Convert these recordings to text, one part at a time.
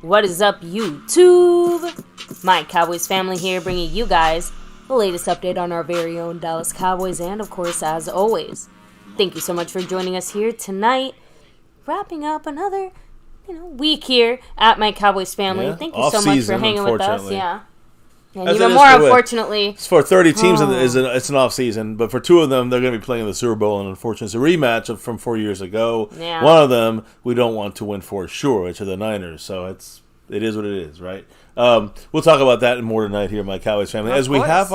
What is up, YouTube? My Cowboys family here, bringing you guys the latest update on our very own Dallas Cowboys, and of course, as always, thank you so much for joining us here tonight, wrapping up another week here at My Cowboys family. Yeah. Thank you so much for hanging with us. Yeah. And even more, unfortunately, it's for 30 teams. It's an off season, but for two of them, they're going to be playing in the Super Bowl, and unfortunately, it's a rematch from 4 years ago. Yeah. One of them we don't want to win for sure, which are the Niners. So it is what it is, right? We'll talk about that and more tonight here, My Cowboys family, as we have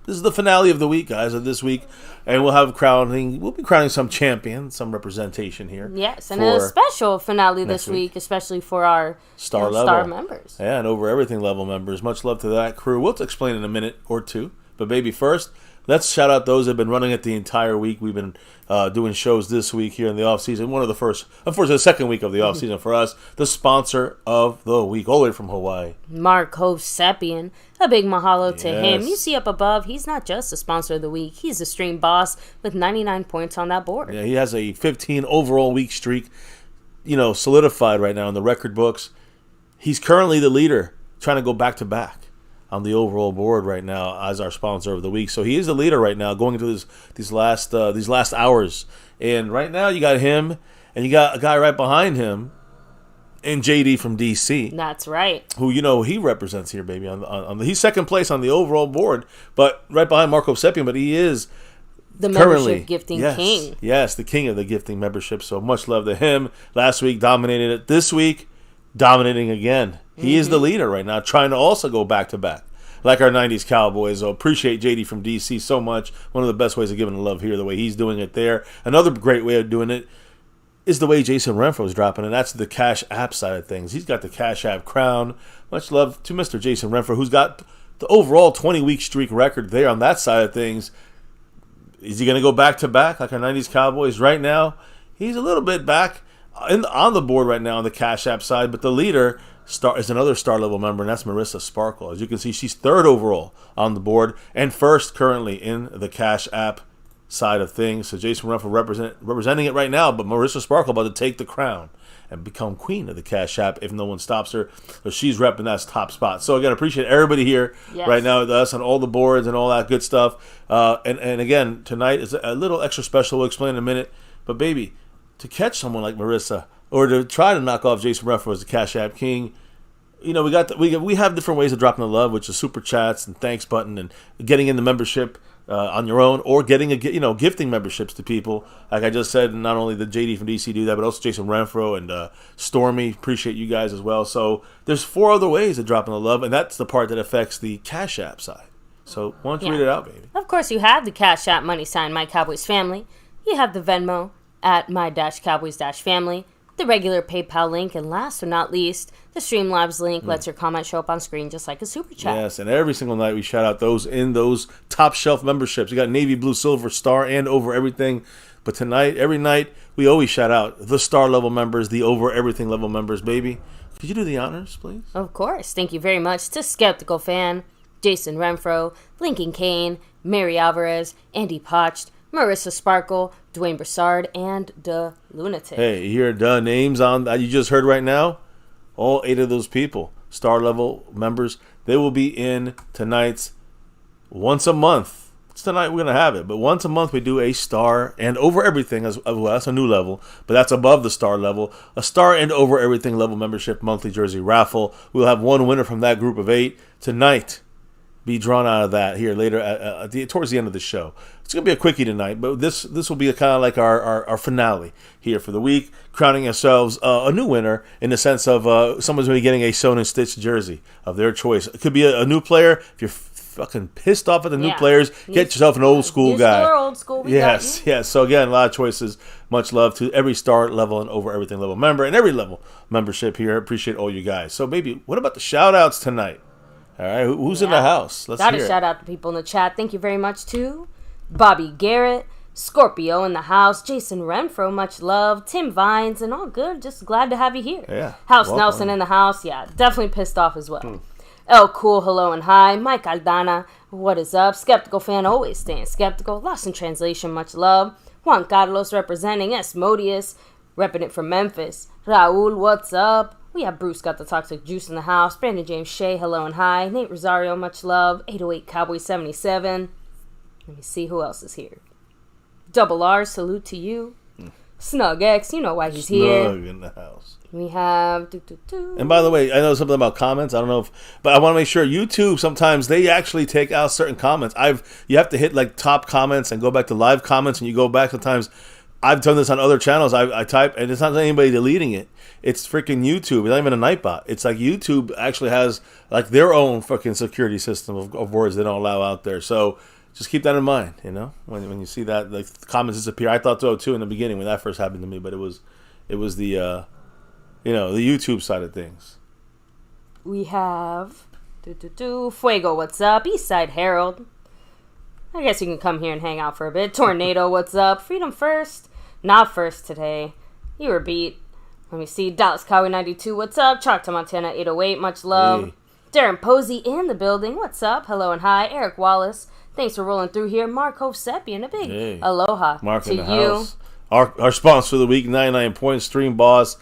this is the finale of the week, guys, of this week, and we'll be crowning some champion, some representation here. Yes, and a special finale this week, especially for our star members. Yeah, and over everything level members. Much love to that crew. We'll explain in a minute or two, but baby, first, let's shout out those that have been running it the entire week. We've been doing shows this week here in the off-season. One of the first, unfortunately, the second week of the off-season for us. The sponsor of the week, all the way from Hawaii. MyCowboysFamily. A big mahalo to him. You see up above, he's not just a sponsor of the week. He's the stream boss with 99 points on that board. Yeah, he has a 15 overall week streak, solidified right now in the record books. He's currently the leader, trying to go back-to-back on the overall board right now as our sponsor of the week. So he is the leader right now going into these last hours. And right now you got him, and you got a guy right behind him, and JD from DC. That's right. Who he represents here, baby. He's second place on the overall board, but right behind Marco Seppian. But he is the membership gifting king. Yes, the king of the gifting membership. So much love to him. Last week dominated it. This week dominating again. He is the leader right now, trying to also go back-to-back, like our 90s Cowboys. So appreciate JD from DC so much. One of the best ways of giving the love here, the way he's doing it there. Another great way of doing it is the way Jason Renfro is dropping, and that's the Cash App side of things. He's got the Cash App crown. Much love to Mr. Jason Renfro, who's got the overall 20-week streak record there on that side of things. Is he going to go back-to-back like our 90s Cowboys? Right now, he's a little bit back on the board right now on the Cash App side, but the leader is another star level member, and that's Marissa Sparkle. As you can see, she's third overall on the board and first currently in the Cash App side of things. So Jason Ruffle representing it right now, but Marissa Sparkle about to take the crown and become queen of the Cash App if no one stops her. So she's repping that top spot. So again, appreciate everybody here right now with us on all the boards and all that good stuff. And again, tonight is a little extra special. We'll explain in a minute. But baby, to catch someone like Marissa, or to try to knock off Jason Ruffle as the Cash App king, we have different ways of dropping the love, which is super chats and thanks button and getting in the membership on your own, or getting gifting memberships to people. Like I just said, not only did JD from DC do that, but also Jason Renfro and Stormy. Appreciate you guys as well. So there's 4 other ways of dropping the love, and that's the part that affects the Cash App side. So why don't you read it out, baby? Of course, you have the Cash App money sign My Cowboys Family. You have the Venmo at My-Cowboys-Family. The regular PayPal link, and last but not least, the Streamlabs link lets your comment show up on screen just like a super chat. Yes, and every single night we shout out those in those top shelf memberships. We got Navy, Blue, Silver, Star, and Over Everything. But tonight, every night, we always shout out the Star level members, the Over Everything level members, baby. Could you do the honors, please? Of course. Thank you very much to Skeptical Fan, Jason Renfro, Lincoln Kane, Mary Alvarez, Andy Potched, Marissa Sparkle, Dwayne Broussard, and the Lunatic. Hey, you hear the names on that you just heard right now? All 8 of those people, star level members, they will be in tonight's once a month. It's tonight we're going to have it, but once a month we do a star and over everything as well. That's a new level, but that's above the star level. A star and over everything level membership monthly jersey raffle. We'll have one winner from that group of 8 tonight. Be drawn out of that here later towards the end of the show. It's going to be a quickie tonight, but this will be kind of like our finale here for the week, crowning ourselves a new winner in the sense of someone's going to be getting a sewn and stitched jersey of their choice. It could be a new player. If you're fucking pissed off at the new players, get yourself an old school guy. Old school. Yes. So again, a lot of choices. Much love to every star level and over everything level member and every level membership here. Appreciate all you guys. So baby, what about the shout outs tonight? All right, who's in the house? Let's hear it. Gotta shout out to people in the chat. Thank you very much to Bobby Garrett, Scorpio in the house, Jason Renfro, much love, Tim Vines, and all good. Just glad to have you here. Yeah. House Nelson in the house. Yeah, definitely pissed off as well. El Cool, hello and hi. Mike Aldana, what is up? Skeptical Fan, always staying skeptical. Lost in translation, much love. Juan Carlos representing Esmodius, repping it from Memphis. Raul, what's up? We have Bruce got the toxic juice in the house. Brandon James Shea, hello and hi. Nate Rosario, much love. 808 Cowboys 77. Let me see who else is here. Double R, salute to you. Snug X, you know why he's here. Snug in the house. We have... And by the way, I know something about comments. I don't know but I want to make sure YouTube, sometimes they actually take out certain comments. You have to hit like top comments and go back to live comments, and you go back sometimes. I've done this on other channels. I type, and it's not anybody deleting it. It's freaking YouTube. It's not even a Nightbot. It's like YouTube actually has like their own fucking security system of words they don't allow out there. So just keep that in mind, you know, when you see that like comments disappear. I thought so too in the beginning when that first happened to me, but it was the the YouTube side of things. We have Fuego, what's up? Eastside Herald. I guess you can come here and hang out for a bit. Tornado, what's up? Freedom First. Not first today. You were beat. Let me see. Dallas Cowboy 92, what's up? Chalk to Montana 808, much love. Hey. Darren Posey in the building, what's up? Hello and hi. Eric Wallace, thanks for rolling through here. Mark Hovsepi and a big aloha Mark to in the you. House. Our sponsor for the week, 99 points, Stream Boss.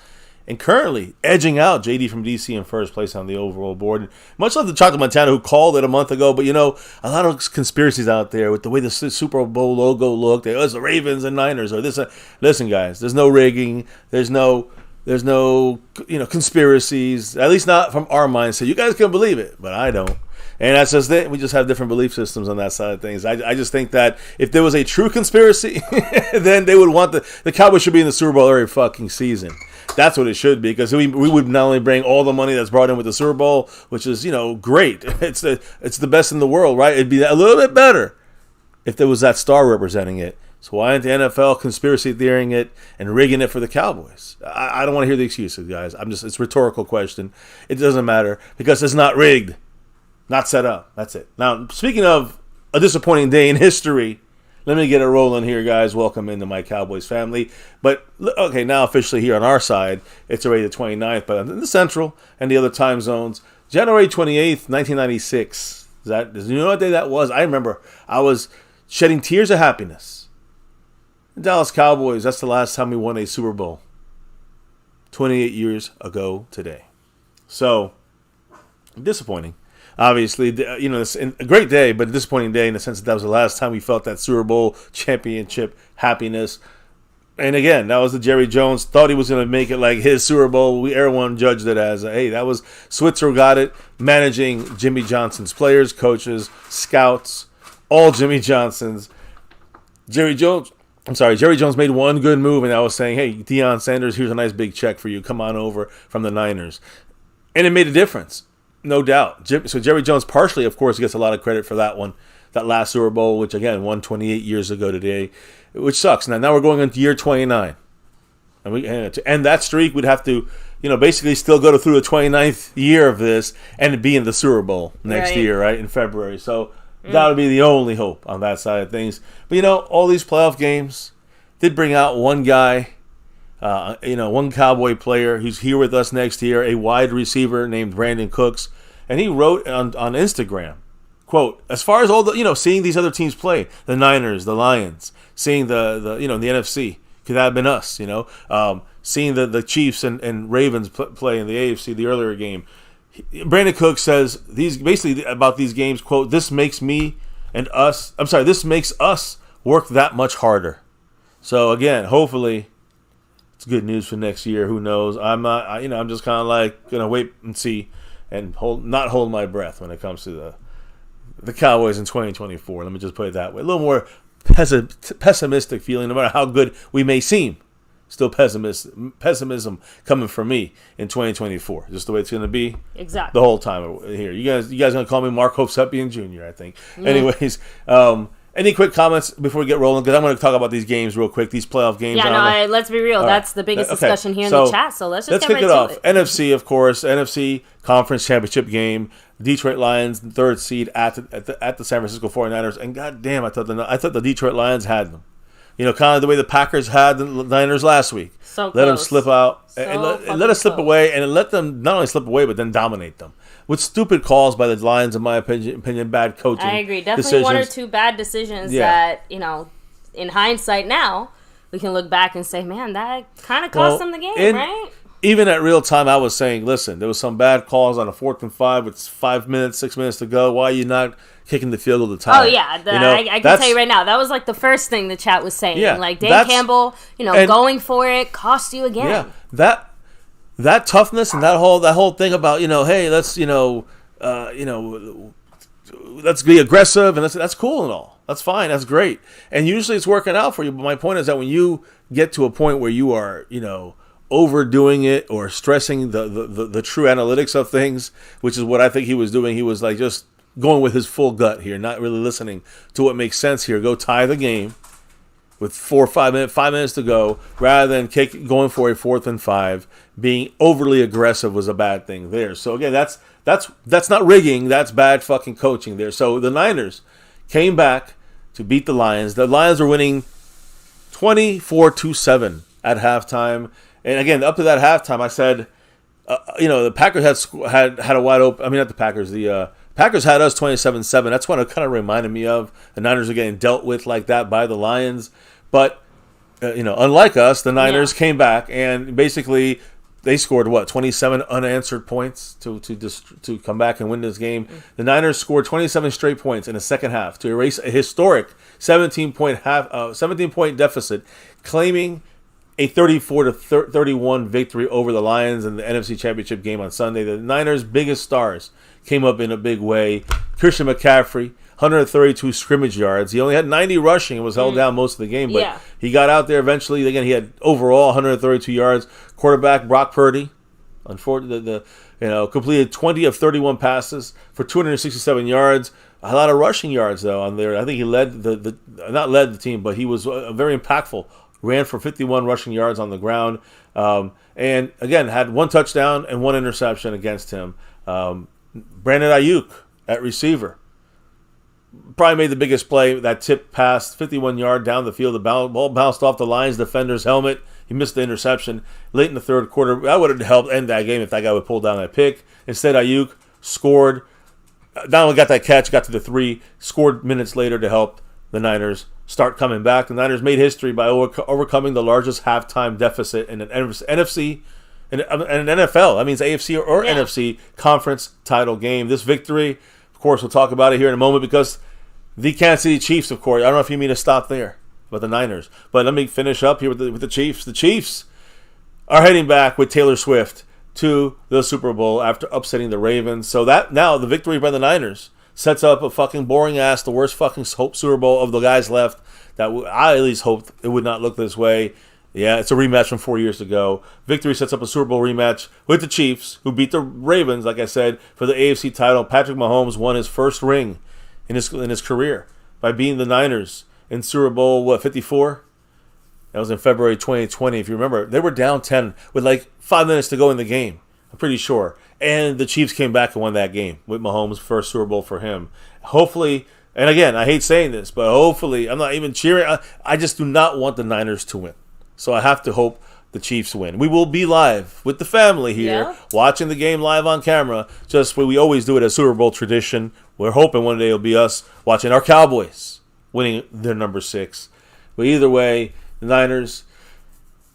And currently edging out JD from DC in first place on the overall board. Much love to Chocolate Montana, who called it a month ago. But, a lot of conspiracies out there with the way the Super Bowl logo looked. It's the Ravens and Niners. Or this. Listen, guys, there's no rigging. There's no conspiracies. At least not from our mindset. You guys can believe it, but I don't. And that's just it. We just have different belief systems on that side of things. I just think that if there was a true conspiracy, then they would want the Cowboys should be in the Super Bowl every fucking season. That's what it should be, because we would not only bring all the money that's brought in with the Super Bowl, which is great. It's the best in the world, right? It'd be a little bit better if there was that star representing it. So why isn't the NFL conspiracy theorying it and rigging it for the Cowboys? I don't want to hear the excuses, guys. It's a rhetorical question. It doesn't matter because it's not rigged, not set up. That's it. Now, speaking of a disappointing day in history, let me get it rolling here, guys. Welcome into my Cowboys family. But, okay, now officially here on our side, it's already the 29th, but in the Central and the other time zones, January 28th, 1996. Do you know what day that was? I remember I was shedding tears of happiness. The Dallas Cowboys, that's the last time we won a Super Bowl. 28 years ago today. So, disappointing. Obviously, it's a great day, but a disappointing day in the sense that was the last time we felt that Super Bowl championship happiness. And again, that was the Jerry Jones. Thought he was going to make it like his Super Bowl. Everyone judged it as, hey, that was Switzer got it, managing Jimmy Johnson's players, coaches, scouts, all Jimmy Johnson's. Jerry Jones made one good move, and I was saying, hey, Deion Sanders, here's a nice big check for you. Come on over from the Niners. And it made a difference. No doubt. So Jerry Jones partially, of course, gets a lot of credit for that one, that last Super Bowl, which, again, won 28 years ago today, which sucks. Now we're going into year 29. And to end that streak, we'd have to, basically still go through the 29th year of this and be in the Super Bowl next year, right, in February. So that would be the only hope on that side of things. But, all these playoff games did bring out one guy, one Cowboy player who's here with us next year, a wide receiver named Brandon Cooks, and he wrote on Instagram, quote, as far as all the, seeing these other teams play, the Niners, the Lions, seeing the the NFC, could that have been us, seeing the Chiefs and Ravens play in the AFC, the earlier game. Brandon Cooks says basically about these games, quote, this makes us work that much harder. So again, hopefully, it's good news for next year. Who knows? I'm not. I'm just kind of like gonna wait and see, and not hold my breath when it comes to the Cowboys in 2024. Let me just put it that way. A little more pessimistic feeling, no matter how good we may seem. Still pessimism coming from me in 2024. Just the way it's gonna be. Exactly. The whole time here. You guys gonna call me Mark Hovsepian Jr. I think. Mm. Anyways. Any quick comments before we get rolling? Because I'm going to talk about these games real quick, these playoff games. Yeah, let's be real. That's the biggest discussion here in the chat, so let's just get right to it. NFC, of course, NFC Conference Championship game. Detroit Lions, third seed at the San Francisco 49ers. And goddamn, I thought the Detroit Lions had them. Kind of the way the Packers had the Niners last week. So close. Let them slip out and let us slip away, and let them not only slip away, but then dominate them. With stupid calls by the Lions, in my opinion, bad coaching. I agree. Definitely decisions. One or two bad decisions that, in hindsight now, we can look back and say, man, that kind of cost them the game, right? even at real time, I was saying, listen, there was some bad calls on a 4th and 5 with 5 minutes, 6 minutes to go. Why are you not kicking the field goal to tie? Oh, yeah. I can tell you right now, that was like the first thing the chat was saying. Yeah, like, Dan Campbell, going for it cost you again. Yeah, that toughness and that whole thing about, hey, let's, let's be aggressive, and that's cool and all. That's fine. That's great. And usually it's working out for you. But my point is that when you get to a point where you are, overdoing it or stressing the true analytics of things, which is what I think he was doing. He was like just going with his full gut here, not really listening to what makes sense here. Go tie the game with 5 minutes to go, rather than going for a 4th and 5. Being overly aggressive was a bad thing there. So again, that's not rigging. That's bad fucking coaching there. So the Niners came back to beat the Lions. The Lions were winning 24-7 at halftime. And again, up to that halftime, I said, the Packers had a wide open. I mean, not the Packers. The Packers had us 27-7. That's what it kind of reminded me of. The Niners are getting dealt with like that by the Lions. But unlike us, the Niners came back and basically they scored 27 unanswered points to come back and win this game. The Niners scored 27 straight points in the second half to erase a historic 17-point deficit, claiming a 34-31 victory over the Lions in the NFC Championship game on Sunday. The Niners' biggest stars came up in a big way. Christian McCaffrey, 132 scrimmage yards. He only had 90 rushing and was held down most of the game, but he got out there eventually. Again, he had overall 132 yards. Quarterback Brock Purdy, unfortunately, completed 20 of 31 passes for 267 yards. A lot of rushing yards though on there. I think he led not led the team, but he was very impactful. Ran for 51 rushing yards on the ground, and again had 1 touchdown and 1 interception against him. Brandon Ayuk at receiver probably made the biggest play. That tip pass, 51-yard down the field. The ball bounced off the Lions defender's helmet. He missed the interception late in the third quarter. That would have helped end that game if that guy would pull down that pick. Instead, Ayuk scored. Not only got that catch, got to the 3, scored minutes later to help the Niners start coming back. The Niners made history by overcoming the largest halftime deficit in an NFC and an NFL. That means AFC or NFC conference title game. This victory, of course, we'll talk about it here in a moment because the Kansas City Chiefs, of course, I don't know if you mean to stop there, but the Niners. But let me finish up here with the Chiefs. The Chiefs are heading back with Taylor Swift to the Super Bowl after upsetting the Ravens. So that now the victory by the Niners sets up a fucking boring ass, the worst fucking Super Bowl of the guys left. That I at least hoped it would not look this way. Yeah, it's a rematch from 4 years ago. Victory sets up a Super Bowl rematch with the Chiefs, who beat the Ravens, like I said, for the AFC title. Patrick Mahomes won his first ring in his career by beating the Niners in Super Bowl 54. That was in February 2020. If you remember, they were down 10 with like 5 minutes to go in the game. I'm pretty sure. And the Chiefs came back and won that game with Mahomes' first Super Bowl for him. Hopefully, and again, I hate saying this, but hopefully, I'm not even cheering. I just do not want the Niners to win. So I have to hope the Chiefs win. We will be live with the family here, watching the game live on camera, just what we always do it as Super Bowl tradition. We're hoping one day it'll be us watching our Cowboys winning their number 6. But either way, the Niners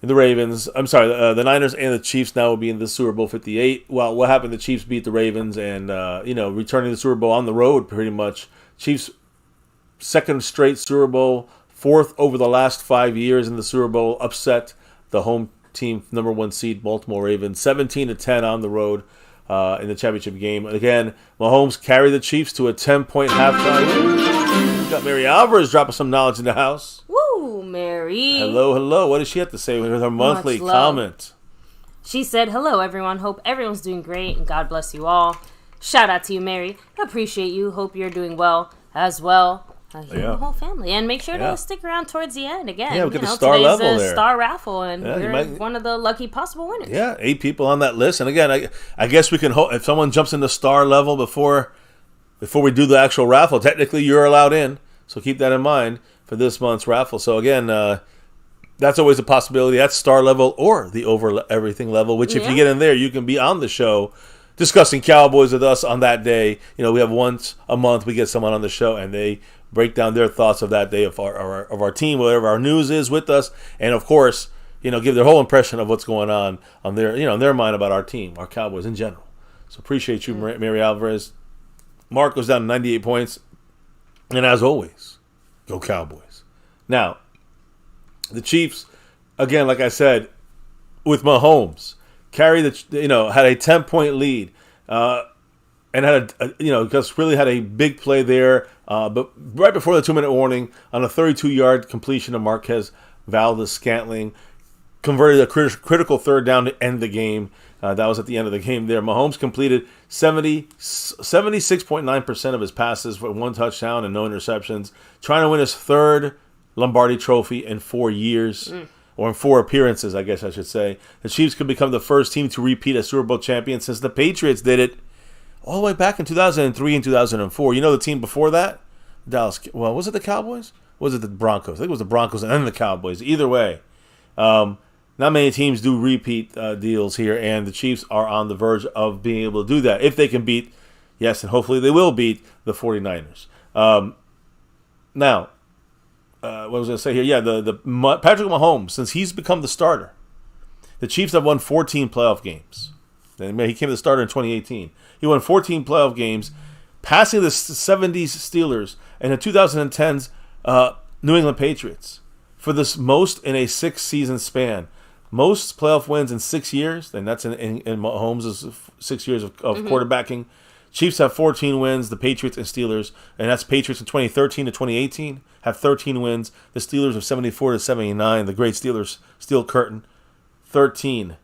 and the Ravens, the Niners and the Chiefs now will be in the Super Bowl 58. Well, what happened? The Chiefs beat the Ravens and, returning the Super Bowl on the road pretty much. Chiefs' second straight Super Bowl, 4th over the last 5 years in the Super Bowl, upset the home team number 1 seed Baltimore Ravens 17-10 on the road in the championship game. Again, Mahomes carried the Chiefs to a 10-point halftime win. We got Mary Alvarez dropping some knowledge in the house. Woo, Mary. Hello. What does she have to say with her monthly comment? She said, "Hello, everyone. Hope everyone's doing great and God bless you all. Shout out to you, Mary. Appreciate you. Hope you're doing well as well. The whole family, and make sure to stick around towards the end again. Yeah, we get the star level there. Star raffle, and we're one of the lucky possible winners. Yeah, 8 people on that list, and again, I guess we can hope if someone jumps into star level before we do the actual raffle. Technically, you're allowed in, so keep that in mind for this month's raffle. So again, that's always a possibility. That's star level or the over everything level. Which, if you get in there, you can be on the show discussing Cowboys with us on that day. We have once a month we get someone on the show, and they break down their thoughts of that day of our team, whatever our news is with us. And of course, give their whole impression of what's going on their, in their mind about our team, our Cowboys in general. So appreciate you, Mary Alvarez. Mark goes down to 98 points. And as always, go Cowboys. Now, the Chiefs, again, like I said, with Mahomes, had a 10-point lead, and had just really had a big play there. But right before the 2-minute warning, on a 32-yard completion to Marquez Valdes-Scantling, converted a critical third down to end the game. That was at the end of the game there. Mahomes completed 76.9% of his passes for 1 touchdown and no interceptions, trying to win his 3rd Lombardi Trophy in 4 years, or in 4 appearances, I guess I should say. The Chiefs could become the first team to repeat as Super Bowl champion since the Patriots did it all the way back in 2003 and 2004. You know the team before that? Was it the Cowboys? Was it the Broncos? I think it was the Broncos and then the Cowboys. Either way, not many teams do repeat deals here, and the Chiefs are on the verge of being able to do that. If they can beat, yes, and hopefully they will beat the 49ers. Now, what was I going to say here? Yeah, the Patrick Mahomes, since he's become the starter, the Chiefs have won 14 playoff games. And he came to the starter in 2018. He won 14 playoff games, passing the 70s Steelers and the 2010s New England Patriots for this most in a 6-season span. Most playoff wins in 6 years, and that's in Mahomes' 6 years of quarterbacking. Chiefs have 14 wins, the Patriots and Steelers, and that's Patriots in 2013 to 2018 have 13 wins. The Steelers of 74 to 79, the great Steelers, Steel Curtain, 13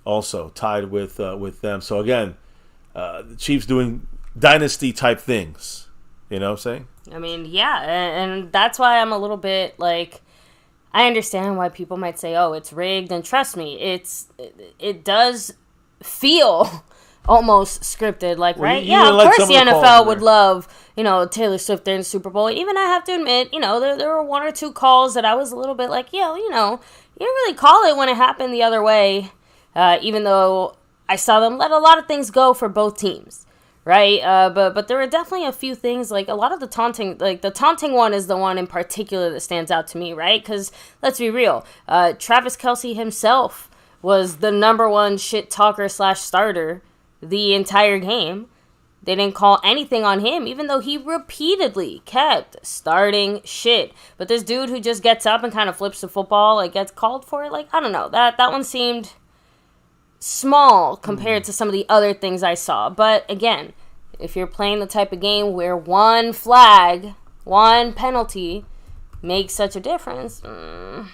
also tied with them. So again, the Chiefs doing dynasty-type things. You know what I'm saying? I mean, yeah, and that's why I'm a little bit like, I understand why people might say, oh, it's rigged, and trust me, it does feel almost scripted, like, right? Yeah, of course the NFL would love, Taylor Swift during the Super Bowl. Even I have to admit, there were 1 or 2 calls that I was a little bit like, you didn't really call it when it happened the other way, even though I saw them let a lot of things go for both teams. Right, but there were definitely a few things, like a lot of the taunting, like the taunting one is the one in particular that stands out to me, right? Because let's be real, Travis Kelce himself was the number 1 shit talker / starter the entire game. They didn't call anything on him, even though he repeatedly kept starting shit. But this dude who just gets up and kind of flips the football, like gets called for it, like I don't know, that one seemed small compared to some of the other things I saw. But again, if you're playing the type of game where 1 flag, 1 penalty makes such a difference, so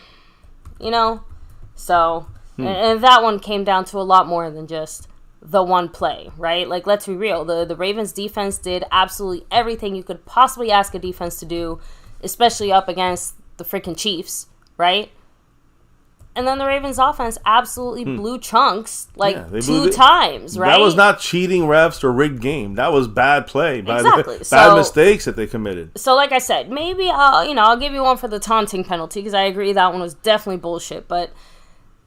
and that one came down to a lot more than just the 1 play, right? Like, let's be real, the Ravens defense did absolutely everything you could possibly ask a defense to do, especially up against the freaking Chiefs, right? And then the Ravens offense absolutely blew chunks, like 2 times, right? That was not cheating refs or rigged game. That was bad play. Bad mistakes that they committed. So like I said, maybe I'll give you one for the taunting penalty because I agree that one was definitely bullshit. But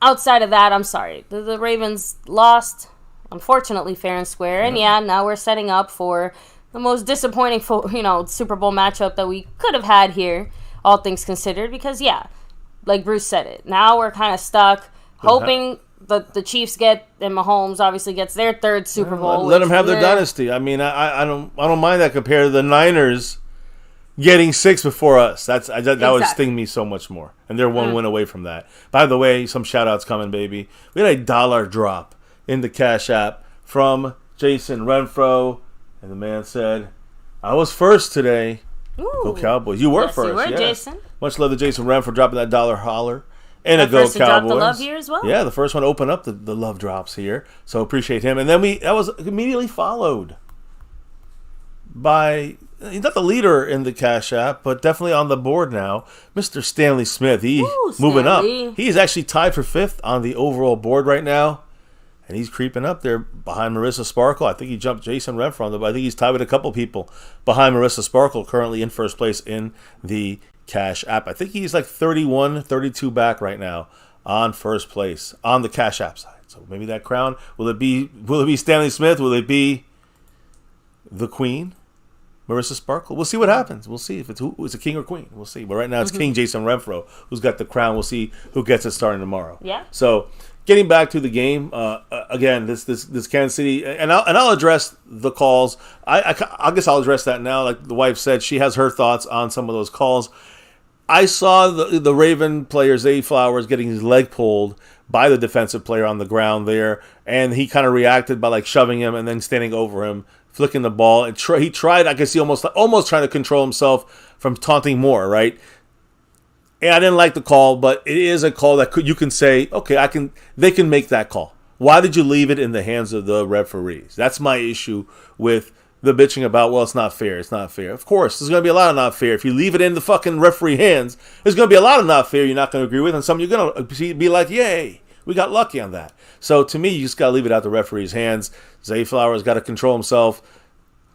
outside of that, I'm sorry. The Ravens lost, unfortunately, fair and square. And now we're setting up for the most disappointing Super Bowl matchup that we could have had here, all things considered, because like Bruce said it. Now we're kind of stuck, hoping that the Chiefs get, and Mahomes obviously gets their 3rd Super Bowl. Let them have their dynasty. I mean, I don't mind that compared to the Niners getting 6 before us. That would sting me so much more. And they're 1 win away from that. By the way, some shout-outs coming, baby. We had a $1 drop in the Cash App from Jason Renfro, and the man said, I was first today. Ooh. Go Cowboys. You were first. You were, Jason. Much love to Jason Ram for dropping that $1 holler. And a Go Cowboys. Dropped the love here as well. Yeah, the first one opened up the love drops here. So appreciate him. And then that was immediately followed by, he's not the leader in the Cash App, but definitely on the board now, Mr. Stanley Smith. Moving up. He's actually tied for 5th on the overall board right now. And he's creeping up there behind Marissa Sparkle. I think he jumped Jason Renfro. I think he's tied with a couple people behind Marissa Sparkle, currently in first place in the Cash App. I think he's like 31, 32 back right now on first place on the Cash App side. So maybe that crown, will it be Stanley Smith? Will it be the Queen? Marissa Sparkle. We'll see what happens. We'll see if it's a king or queen. We'll see. But right now it's King Jason Renfro who's got the crown. We'll see who gets it starting tomorrow. Yeah. So getting back to the game, again, this Kansas City, and I'll address the calls. I guess I'll address that now. Like the wife said, she has her thoughts on some of those calls. I saw the Raven player, Zay Flowers, getting his leg pulled by the defensive player on the ground there, and he kind of reacted by like shoving him and then standing over him, flicking the ball. And he tried, I guess he almost trying to control himself from taunting more, right? And I didn't like the call, but it is a call that you can say, okay, they can make that call. Why did you leave it in the hands of the referees? That's my issue with the bitching about, well, it's not fair. It's not fair. Of course, there's going to be a lot of not fair. If you leave it in the fucking referee hands, there's going to be a lot of not fair you're not going to agree with, and some you're going to be like, yay, we got lucky on that. So to me, you just got to leave it out the referee's hands. Zay Flowers got to control himself,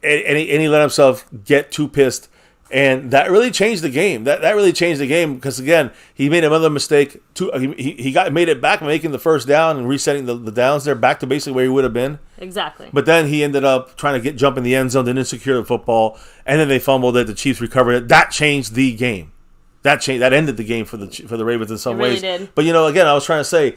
and he let himself get too pissed. And that really changed the game. That really changed the game because, again, he made another mistake. He made it back, making the first down and resetting the downs there back to basically where he would have been. Exactly. But then he ended up trying to jump in the end zone, didn't secure the football, and then they fumbled it. The Chiefs recovered it. That changed the game. That ended the game for the Ravens in some ways. Really did. But, again, I was trying to say,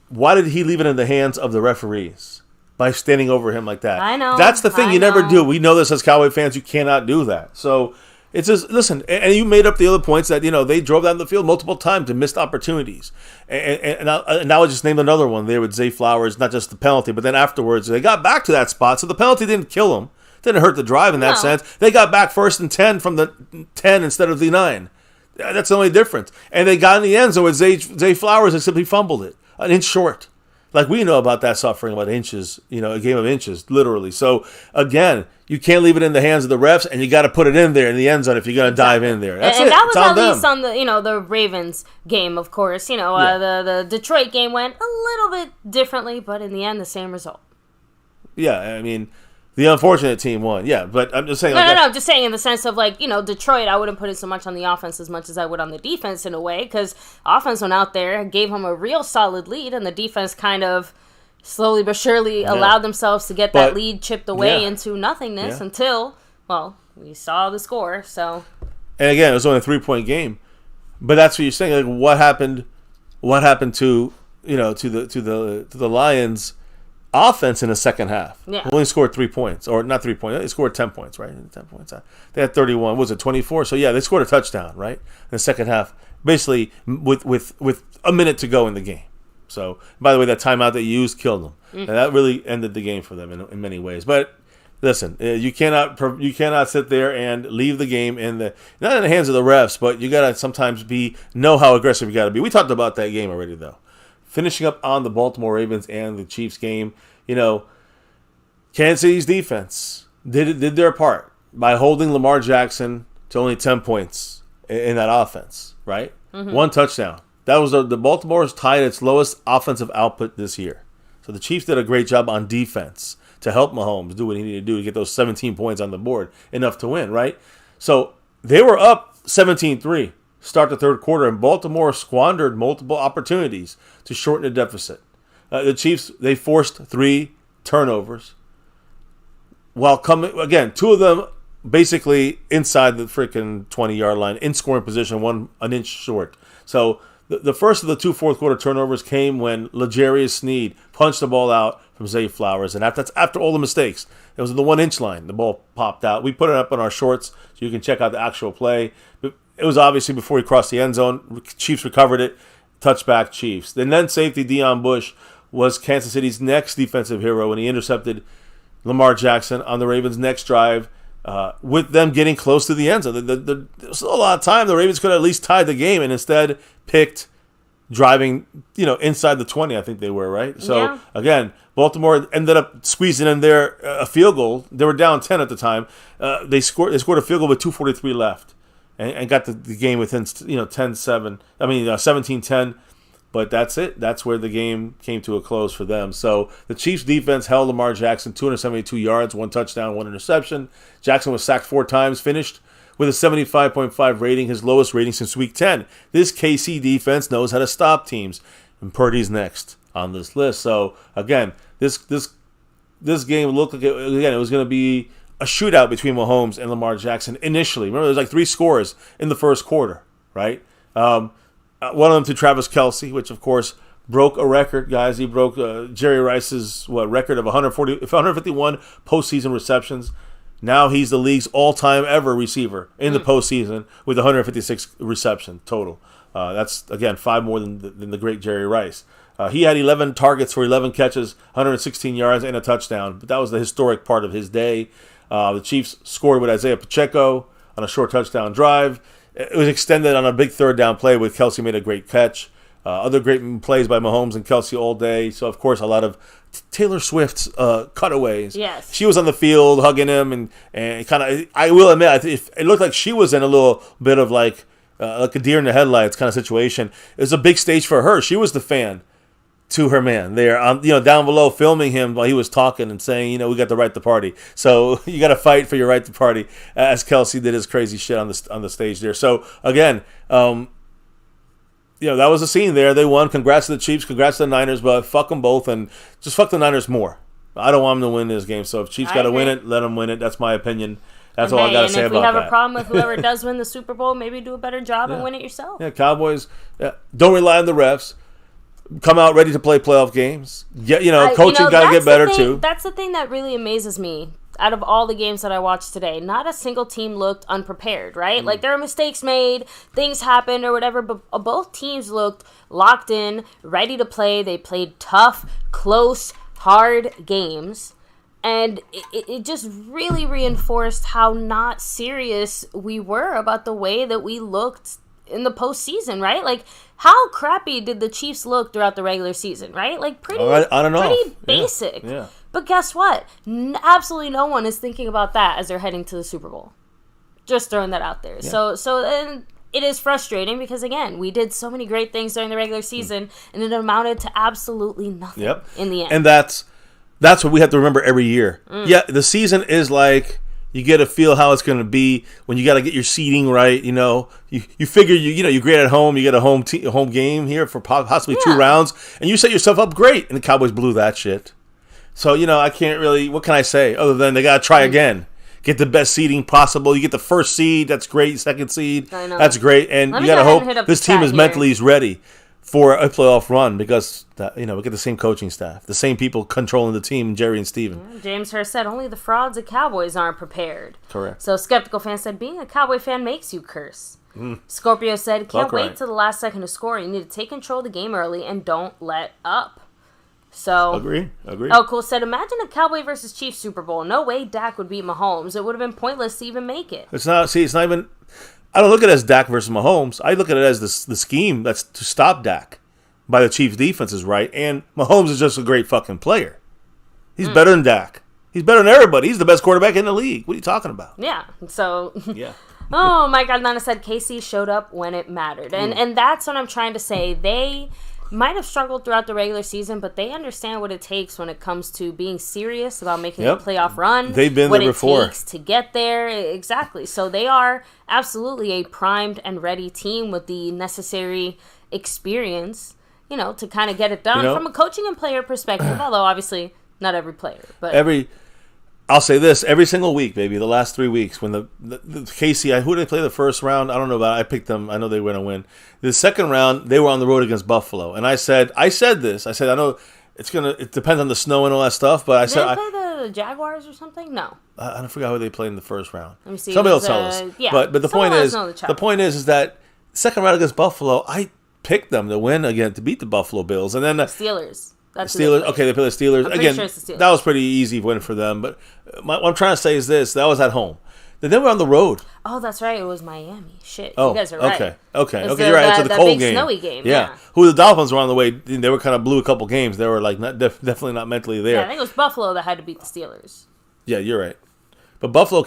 why did he leave it in the hands of the referees? By standing over him like that. I know. That's the thing. You never do. We know this as Cowboy fans. You cannot do that. So it's just, listen, and you made up the other points that, they drove down the field multiple times and missed opportunities. And I would just name another one there with Zay Flowers, not just the penalty, but then afterwards they got back to that spot. So the penalty didn't kill them. Didn't hurt the drive in that sense. They got back 1st and 10 from the 10 instead of the 9. That's the only difference. And they got in the end zone with Zay Flowers and simply fumbled it. An inch short. Like, we know about that suffering about inches, a game of inches, literally. So, again, you can't leave it in the hands of the refs, and you got to put it in there in the end zone if you're going to dive in there. That's and it. that was it's on at them. least on the Ravens game, of course. The Detroit game went a little bit differently, but in the end, the same result. Yeah, I mean, the unfortunate team won. Yeah, but I'm just saying. No, I'm just saying in the sense of, Detroit, I wouldn't put it so much on the offense as much as I would on the defense in a way, because offense went out there, gave them a real solid lead, and the defense kind of slowly but surely allowed themselves to get that lead chipped away into nothingness until, we saw the score. So, and again, it was only a 3-point game, but that's what you're saying. Like, what happened? What happened to to the Lions' offense in the second half? Yeah, they only scored 3 points, or not 3 points. They scored 10 points, right? 10 points. They had 31. What was it 24? So yeah, they scored a touchdown, right? In the second half, basically with a minute to go in the game. So, by the way, that timeout they used killed them, and that really ended the game for them in many ways. But listen, you cannot sit there and leave the game not in the hands of the refs, but you gotta sometimes know how aggressive you gotta be. We talked about that game already, though. Finishing up on the Baltimore Ravens and the Chiefs game, Kansas City's defense did their part by holding Lamar Jackson to only 10 points in that offense, right? Mm-hmm. 1 touchdown. That was the Baltimore's tied its lowest offensive output this year. So the Chiefs did a great job on defense to help Mahomes do what he needed to do to get those 17 points on the board, enough to win, right? So they were up 17-3, start the third quarter, and Baltimore squandered multiple opportunities to shorten the deficit. The Chiefs, they forced 3 turnovers while coming, again, 2 of them basically inside the freaking 20-yard line, in scoring position, 1 an inch short. So the first of the 2 fourth-quarter turnovers came when L'Jarius Sneed punched the ball out from Zay Flowers. And that's after all the mistakes. It was the 1-inch line. The ball popped out. We put it up on our shorts so you can check out the actual play. But it was obviously before he crossed the end zone. Chiefs recovered it. Touchback Chiefs. And then safety Deion Bush was Kansas City's next defensive hero when he intercepted Lamar Jackson on the Ravens' next drive. With them getting close to the end zone. There was still a lot of time. The Ravens could have at least tied the game and instead picked driving, inside the 20, I think they were, right? So, again, Baltimore ended up squeezing in there a field goal. They were down 10 at the time. They scored a field goal with 2:43 left and got the game within, 17-10. But that's it. That's where the game came to a close for them. So the Chiefs defense held Lamar Jackson 272 yards, 1 touchdown, 1 interception. Jackson was sacked 4 times, finished with a 75.5 rating, his lowest rating since Week 10. This KC defense knows how to stop teams, and Purdy's next on this list. So again, this game looked like it was going to be a shootout between Mahomes and Lamar Jackson initially. Remember, there was like 3 scores in the first quarter, right? One of them to Travis Kelce, which, of course, broke a record, guys. He broke Jerry Rice's record of 151 postseason receptions. Now he's the league's all-time ever receiver in the postseason with 156 receptions total. That's, again, 5 more than the great Jerry Rice. He had 11 targets for 11 catches, 116 yards, and a touchdown. But that was the historic part of his day. The Chiefs scored with Isaiah Pacheco on a short touchdown drive. It was extended on a big third down play with Kelce made a great catch. Other great plays by Mahomes and Kelce all day. So, of course, a lot of Taylor Swift's cutaways. Yes. She was on the field hugging him, and kind of, I will admit, it looked like she was in a little bit of like a deer in the headlights kind of situation. It was a big stage for her. She was the fan to her man there, down below, filming him while he was talking and saying, we got the right to party. So you got to fight for your right to party, as Kelce did his crazy shit on the stage there. So again, that was the scene there. They won. Congrats to the Chiefs. Congrats to the Niners. But fuck them both, and just fuck the Niners more. I don't want them to win this game. So if Chiefs got to win it, let them win it. That's my opinion. That's all I got to say about that. And if we have a problem with whoever does win the Super Bowl, maybe do a better job and win it yourself. Yeah, Cowboys, don't rely on the refs. Come out ready to play playoff games. Yeah, coaching got to get better too. That's the thing that really amazes me. Out of all the games that I watched today, not a single team looked unprepared, right? Like, there are mistakes made, things happened or whatever, but both teams looked locked in, ready to play. They played tough, close, hard games. And it just really reinforced how not serious we were about the way that we looked in the postseason, right? Like, how crappy did the Chiefs look throughout the regular season, right? Like, pretty basic. Yeah. But guess what? Absolutely no one is thinking about that as they're heading to the Super Bowl. Just throwing that out there. Yeah. So and it is frustrating because, again, we did so many great things during the regular season, and it amounted to absolutely nothing in the end. And that's what we have to remember every year. Yeah, the season is like, you get a feel how it's going to be when you got to get your seating right. You figure you're great at home. You get a home game here for possibly 2 rounds, and you set yourself up great. And the Cowboys blew that shit. So I can't really. What can I say other than they got to try again? Get the best seeding possible. You get the first seed. That's great. Second seed. That's great. And you got to hope this team is mentally ready for a playoff run because we get the same coaching staff, the same people controlling the team, Jerry and Steven. James Hurst said only the frauds at Cowboys aren't prepared. Correct. So Skeptical Fan said being a Cowboy fan makes you curse. Scorpio said can't wait till the last second to score. You need to take control of the game early and don't let up. So agree. Oh, Cool said imagine a Cowboy versus Chiefs Super Bowl. No way Dak would beat Mahomes. It would have been pointless to even make it. It's not even. I don't look at it as Dak versus Mahomes. I look at it as the scheme that's to stop Dak by the Chiefs' defense is right. And Mahomes is just a great fucking player. He's better than Dak. He's better than everybody. He's the best quarterback in the league. What are you talking about? Yeah. So. Yeah. Oh, Mike Aldana said Casey showed up when it mattered. And that's what I'm trying to say. They might have struggled throughout the regular season, but they understand what it takes when it comes to being serious about making a playoff run. They've been there before. What it takes to get there. Exactly. So they are absolutely a primed and ready team with the necessary experience, to kind of get it done from a coaching and player perspective, although obviously not every player. But I'll say this, every single week, baby, the last 3 weeks, when the KC, who did they play the first round? I don't know about it. I picked them. I know they were going to win. The second round, they were on the road against Buffalo. And I said this. I said, I know it depends on the snow and all that stuff, but Did they play the Jaguars or something? No. I forgot who they played in the first round. Let me see. Somebody will tell us. Yeah. But the point is that second round against Buffalo, I picked them to win again, to beat the Buffalo Bills. And then Steelers. That's the Steelers. Okay, they play the Steelers. Again, sure it's the Steelers. That was pretty easy win for them. But what I'm trying to say is this. That was at home. Then we're on the road. Oh, that's right. It was Miami. Shit. You guys are right. Okay. You're right. It's the cold big game. Snowy game. Yeah. Who the Dolphins were on the way. They were kind of blew a couple games. They were like definitely not mentally there. Yeah, I think it was Buffalo that had to beat the Steelers. Yeah, you're right. But Buffalo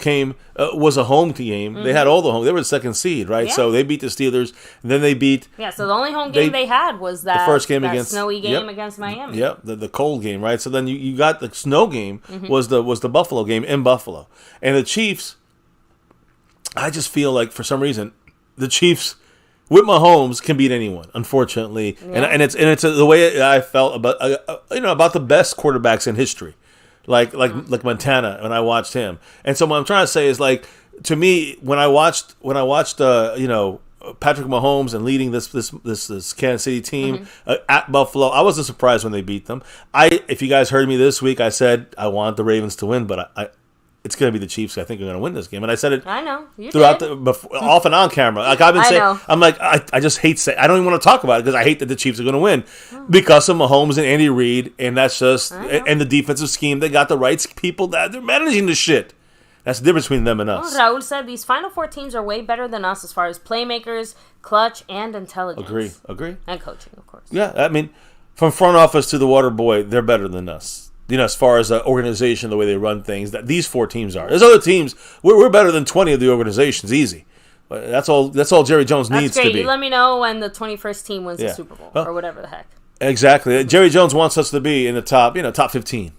was a home game. They had all the home. They were the second seed, right? Yeah. So they beat the Steelers. And then they beat. Yeah. So the only home game they had was the first game against snowy game against Miami. Yep. The cold game, right? So then you got the snow game was the Buffalo game in Buffalo, and the Chiefs. I just feel like for some reason the Chiefs with Mahomes can beat anyone. Unfortunately, and it's the way I felt about about the best quarterbacks in history. like Montana when I watched him. And so what I'm trying to say is, like, to me, when I watched Patrick Mahomes and leading this Kansas City team at Buffalo, I wasn't surprised when they beat them. If you guys heard me this week, I said I want the Ravens to win, but it's going to be the Chiefs. I think are going to win this game, and I said it. I know you throughout did. Off and on camera. Like I've been saying, know. I'm like I just hate saying. I don't even want to talk about it because I hate that the Chiefs are going to win because of Mahomes and Andy Reid, and that's just and the defensive scheme. They got the right people that they're managing the shit. That's the difference between them and us. Well, Raul said these Final Four teams are way better than us as far as playmakers, clutch, and intelligence. Agree. And coaching, of course. Yeah, I mean, from front office to the water boy, they're better than us. As far as the organization, the way they run things, that these 4 teams are. There's other teams. We're better than 20 of the organizations, easy. But that's all Jerry Jones needs to be. You let me know when the 21st team wins the Super Bowl or whatever the heck. Exactly. Jerry Jones wants us to be in the top 15,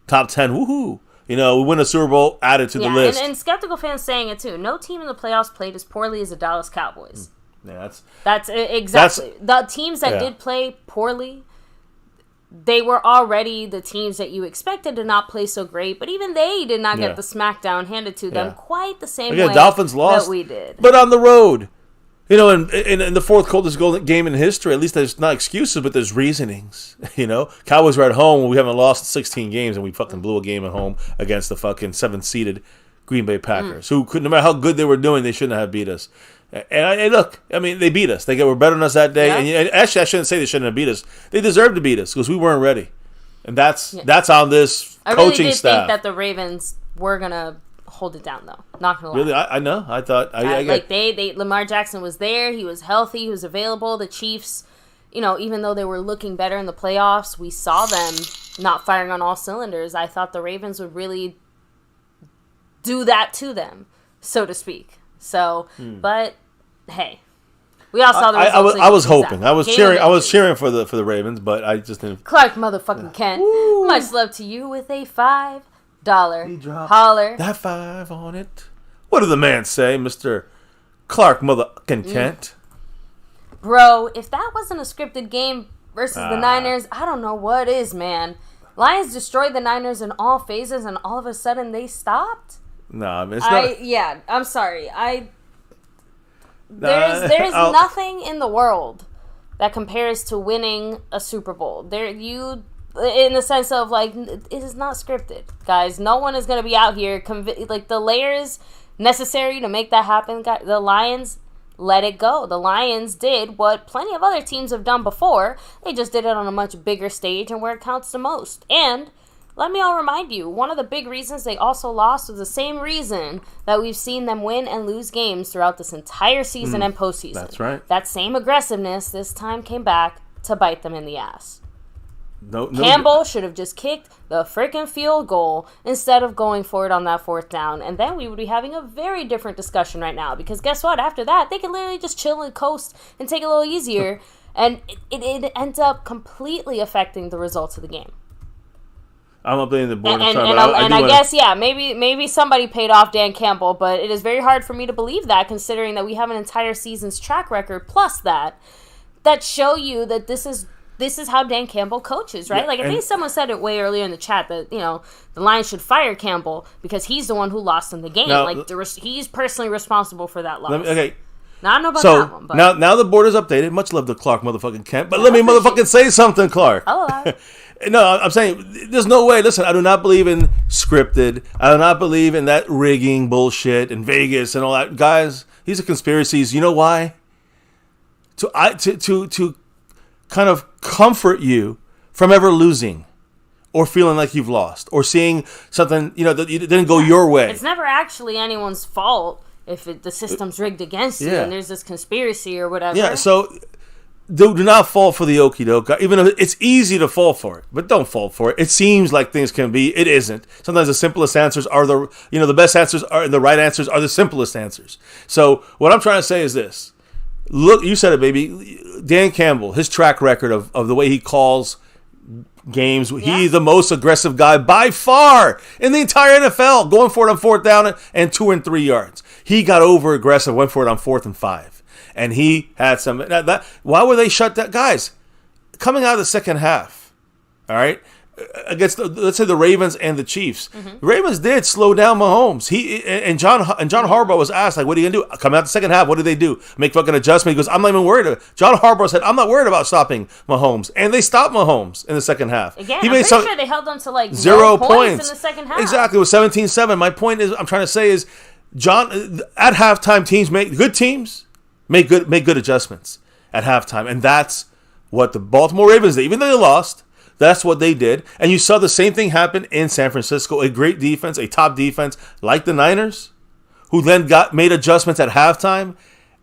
top 10. Woohoo! We win a Super Bowl, added to the list. And skeptical fans saying it too. No team in the playoffs played as poorly as the Dallas Cowboys. Yeah, that's exactly the teams that did play poorly. They were already the teams that you expected to not play so great, but even they did not get the smackdown handed to them quite the same way Dolphins lost, that we did. But on the road. In the fourth coldest game in history, at least there's not excuses, but there's reasonings. Cowboys were at home. We haven't lost 16 games, and we fucking blew a game at home against the fucking 7th-seeded Green Bay Packers, who no matter how good they were doing, they shouldn't have beat us. And look, I mean, they beat us. They were better than us that day. Yeah. And actually, I shouldn't say they shouldn't have beat us. They deserved to beat us because we weren't ready. And that's on this coaching staff. I really did think that the Ravens were gonna hold it down, though. Not gonna lie. Really, I know. I thought Lamar Jackson was there. He was healthy. He was available. The Chiefs, even though they were looking better in the playoffs, we saw them not firing on all cylinders. I thought the Ravens would really do that to them, so to speak. So, but hey, we all saw the results. I was hoping. I was cheering. I was cheering for the Ravens, but I just didn't. Clark motherfucking Kent. Much love to you with a $5 holler. That 5 on it. What did the man say, Mr. Clark motherfucking Kent? Bro, if that wasn't a scripted game versus the Niners, I don't know what is, man. Lions destroyed the Niners in all phases, and all of a sudden they stopped. No, I mean, it's not. Yeah, I'm sorry. There's nothing in the world that compares to winning a Super Bowl. In the sense of, like, it is not scripted, guys. No one is going to be out here the layers necessary to make that happen. The Lions let it go. The Lions did what plenty of other teams have done before. They just did it on a much bigger stage and where it counts the most. And let me all remind you, one of the big reasons they also lost was the same reason that we've seen them win and lose games throughout this entire season and postseason. That's right. That same aggressiveness this time came back to bite them in the ass. Campbell should have just kicked the freaking field goal instead of going for it on that 4th down, and then we would be having a very different discussion right now, because guess what? After that, they could literally just chill and coast and take it a little easier, and it ends up completely affecting the results of the game. I'm up there in the board. I guess, maybe somebody paid off Dan Campbell, but it is very hard for me to believe that, considering that we have an entire season's track record plus that show you that this is how Dan Campbell coaches, right? I think someone said it way earlier in the chat that, the Lions should fire Campbell because he's the one who lost in the game. Now, he's personally responsible for that loss. Now, I don't know about that one. But. Now the board is updated. Much love to Clark motherfucking Kent. But let me motherfucking say something, Clark. Oh, no, I'm saying there's no way. Listen, I do not believe in scripted. I do not believe in that rigging bullshit in Vegas and all that. Guys, these are conspiracies. You know why? To kind of comfort you from ever losing or feeling like you've lost or seeing something, that you didn't go your way. It's never actually anyone's fault if the system's rigged against you and there's this conspiracy or whatever. Yeah, so do not fall for the okie doke. Even if it's easy to fall for it, but don't fall for it. It seems like things can be. It isn't. Sometimes the simplest answers are the best answers are, and the right answers are the simplest answers. So what I'm trying to say is this. Look, you said it, baby. Dan Campbell, his track record of the way he calls games, he's the most aggressive guy by far in the entire NFL, going for it on 4th down and 2 and 3 yards. He got over aggressive, went for it on 4th and 5. And he had some. Why were they shut down? Guys, coming out of the second half, all right, against let's say the Ravens and the Chiefs. The Ravens did slow down Mahomes. John Harbaugh was asked, like, what are you gonna do? Come out the second half, what did they do? Make fucking adjustment. He goes, I'm not even worried. John Harbaugh said, I'm not worried about stopping Mahomes. And they stopped Mahomes in the second half. Again, I'm pretty sure they held them to like 0 points in the second half. Exactly, it was 17-7. My point is, I'm trying to say is, John, at halftime, good teams make good adjustments at halftime. And that's what the Baltimore Ravens did. Even though they lost, that's what they did. And you saw the same thing happen in San Francisco. A great defense, a top defense, like the Niners, who then made adjustments at halftime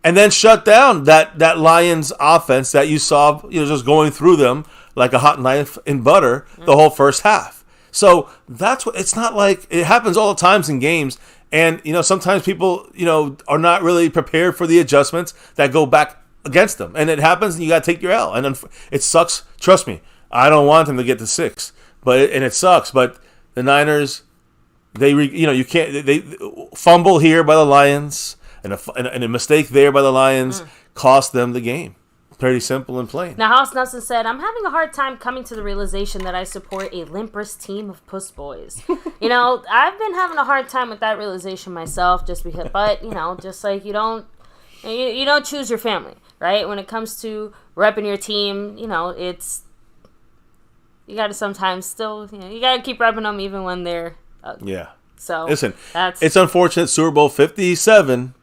and then shut down that Lions offense that you saw, just going through them like a hot knife in butter the whole first half. So that's what, it's not like it happens all the times in games. And, sometimes people, are not really prepared for the adjustments that go back against them. And it happens, and you got to take your L. And then it sucks. Trust me, I don't want them to get to 6. And it sucks. But the Niners, you can't, they fumble here by the Lions, and a mistake there by the Lions cost them the game. Pretty simple and plain. Now, House Nelson said, I'm having a hard time coming to the realization that I support a limpress team of puss boys. I've been having a hard time with that realization myself, just because, but, just like you don't choose your family, right? When it comes to repping your team, it's, you got to sometimes still, you got to keep repping them even when they're ugly. Yeah. So, listen, it's unfortunate Super Bowl 57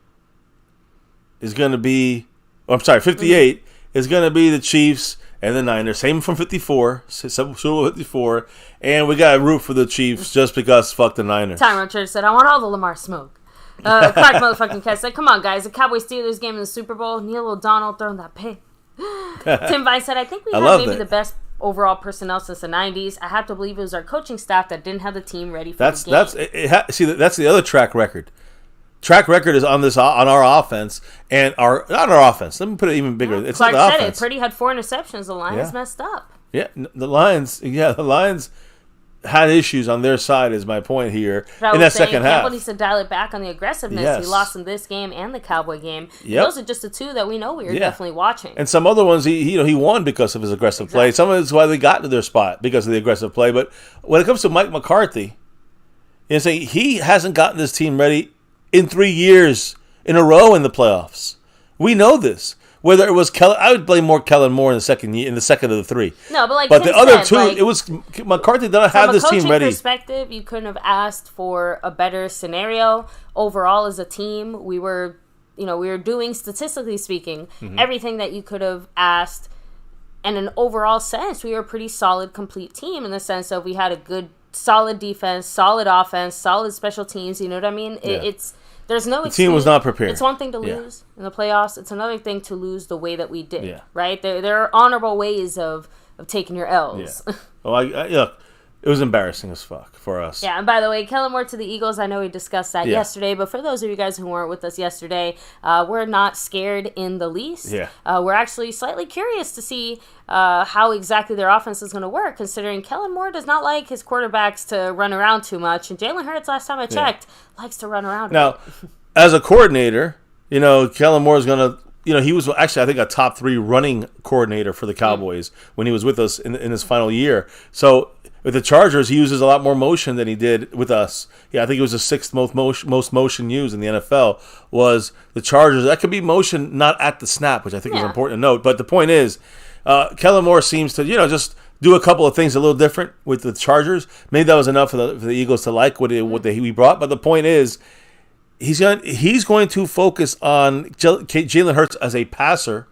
is going to be, 58 is going to be the Chiefs and the Niners. Same from 54, Super Bowl 54. And we got to root for the Chiefs just because fuck the Niners. Tyron Church said, I want all the Lamar smoke. Clark motherfucking Kess said, come on, guys. The Cowboys-Steelers game in the Super Bowl. Neil O'Donnell throwing that pick. Tim Vice said, I think we have maybe the best overall personnel since the 90s. I have to believe it was our coaching staff that didn't have the team ready for the game. That's the other track record. Track record is on our offense and not our offense. Let me put it even bigger. It's Clark not the said offense. it. Purdy had 4 interceptions. The Lions messed up. Yeah, the Lions had issues on their side. Is my point here in that second half. Campbell needs to dial it back on the aggressiveness. Yes. He lost in this game and the Cowboy game. Yep. Those are just the 2 that we know we were definitely watching. And some other ones he won because of his aggressive play. Some of it's why they got to their spot because of the aggressive play. But when it comes to Mike McCarthy, he hasn't gotten this team ready in 3 years in a row in the playoffs. We know this. Whether it was I would blame more Kellen Moore in the second of the 3. No, but Tim the other 2, it was McCarthy didn't have this team ready. From a coaching perspective, you couldn't have asked for a better scenario. Overall, as a team, we were doing, statistically speaking, everything that you could have asked. And in an overall sense, we were a pretty solid, complete team in the sense of we had a good, solid defense, solid offense, solid special teams. You know what I mean? Yeah. There's no excuse. The team was not prepared. It's one thing to lose in the playoffs. It's another thing to lose the way that we did. Yeah. Right? There are honorable ways of taking your L's. Yeah. Well, look, it was embarrassing as fuck for us. Yeah, and by the way, Kellen Moore to the Eagles, I know we discussed that yesterday, but for those of you guys who weren't with us yesterday, we're not scared in the least. Yeah. We're actually slightly curious to see how exactly their offense is going to work, considering Kellen Moore does not like his quarterbacks to run around too much, and Jalen Hurts, last time I checked, likes to run around. Now, as a coordinator, Kellen Moore is going to, he was actually, I think, a top 3 running coordinator for the Cowboys when he was with us in his final year. So with the Chargers, he uses a lot more motion than he did with us. Yeah, I think it was the 6th most motion used in the NFL was the Chargers. That could be motion not at the snap, which I think is important to note. But the point is, Kellen Moore seems to, just do a couple of things a little different with the Chargers. Maybe that was enough for the Eagles to like what he brought. But the point is, he's going to focus on Jalen Hurts as a passer.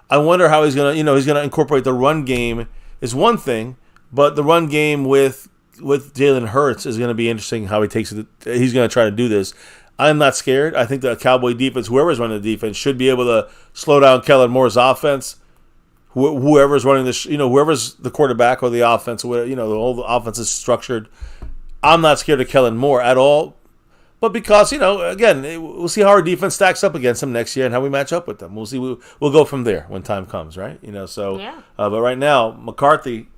I wonder how he's going to incorporate the run game is one thing, but the run game with Jalen Hurts is going to be interesting how he takes it. He's going to try to do this. I'm not scared. I think the Cowboy defense, whoever's running the defense, should be able to slow down Kellen Moore's offense. Whoever's running this, whoever's the quarterback or the offense, the whole offense is structured. I'm not scared of Kellen Moore at all. But because, again, we'll see how our defense stacks up against them next year and how we match up with them. We'll see. We'll go from there when time comes, right? But right now, McCarthy,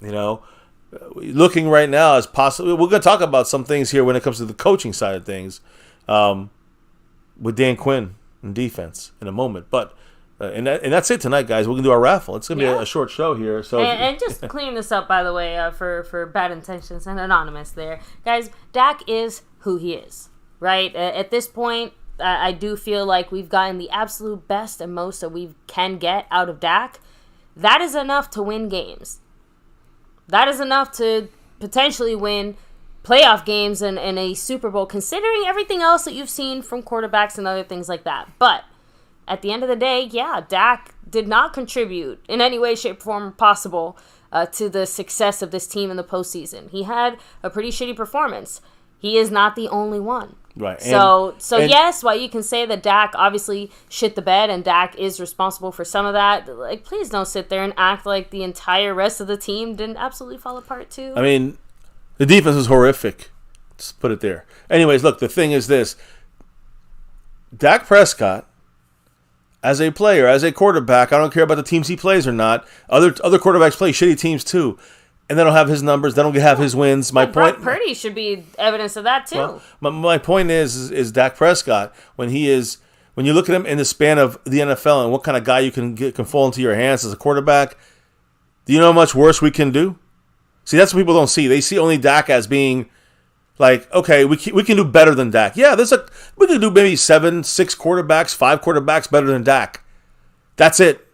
looking right now as possible. We're going to talk about some things here when it comes to the coaching side of things with Dan Quinn and defense in a moment. But And that's it tonight, guys. We're going to do our raffle. It's going to be a short show here. So and just clearing this up, by the way, for bad intentions and anonymous there. Guys, Dak is who he is, right? At this point, I do feel like we've gotten the absolute best and most that we can get out of Dak. That is enough to win games. That is enough to potentially win playoff games and a Super Bowl, considering everything else that you've seen from quarterbacks and other things like that. But at the end of the day, Dak did not contribute in any way, shape, form possible to the success of this team in the postseason. He had a pretty shitty performance. He is not the only one. Right. So yes, while you can say that Dak obviously shit the bed and Dak is responsible for some of that, like, please don't sit there and act like the entire rest of the team didn't absolutely fall apart too. I mean, the defense is horrific. Just put it there. Anyways, look, the thing is this. Dak Prescott, as a player, as a quarterback, I don't care about the teams he plays or not. Other quarterbacks play shitty teams too, and they don't have his numbers. They don't have his wins. My point. Brock Purdy should be evidence of that too. Well, my point is Dak Prescott, when you look at him in the span of the NFL and what kind of guy you can fall into your hands as a quarterback, do you know how much worse we can do? See, that's what people don't see. They see only Dak as being like, okay, we can do better than Dak. Yeah, we can do maybe 6 quarterbacks, 5 quarterbacks better than Dak. That's it.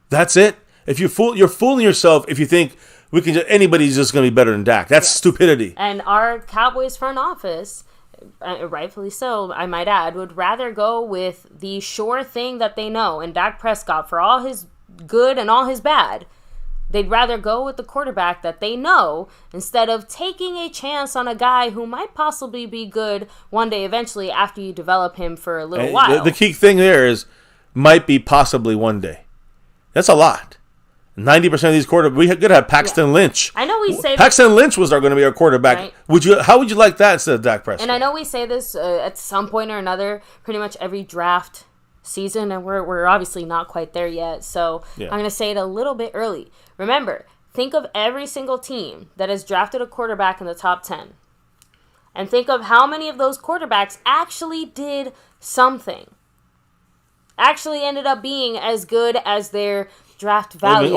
If you're fooling yourself if you think anybody's just going to be better than Dak. That's stupidity. And our Cowboys front office, rightfully so, I might add, would rather go with the sure thing that they know. And Dak Prescott, for all his good and all his bad, they'd rather go with the quarterback that they know instead of taking a chance on a guy who might possibly be good one day eventually after you develop him for a little while. The key thing there is might be possibly one day. That's a lot. 90% of these quarterbacks, we could have Paxton Lynch. I know we say Paxton Lynch was going to be our quarterback. Right. How would you like that instead of Dak Prescott? And I know we say this at some point or another, pretty much every draft season, and we're obviously not quite there yet. So I'm going to say it a little bit early. Remember, think of every single team that has drafted a quarterback in the top 10. And think of how many of those quarterbacks actually did something. Actually ended up being as good as their draft value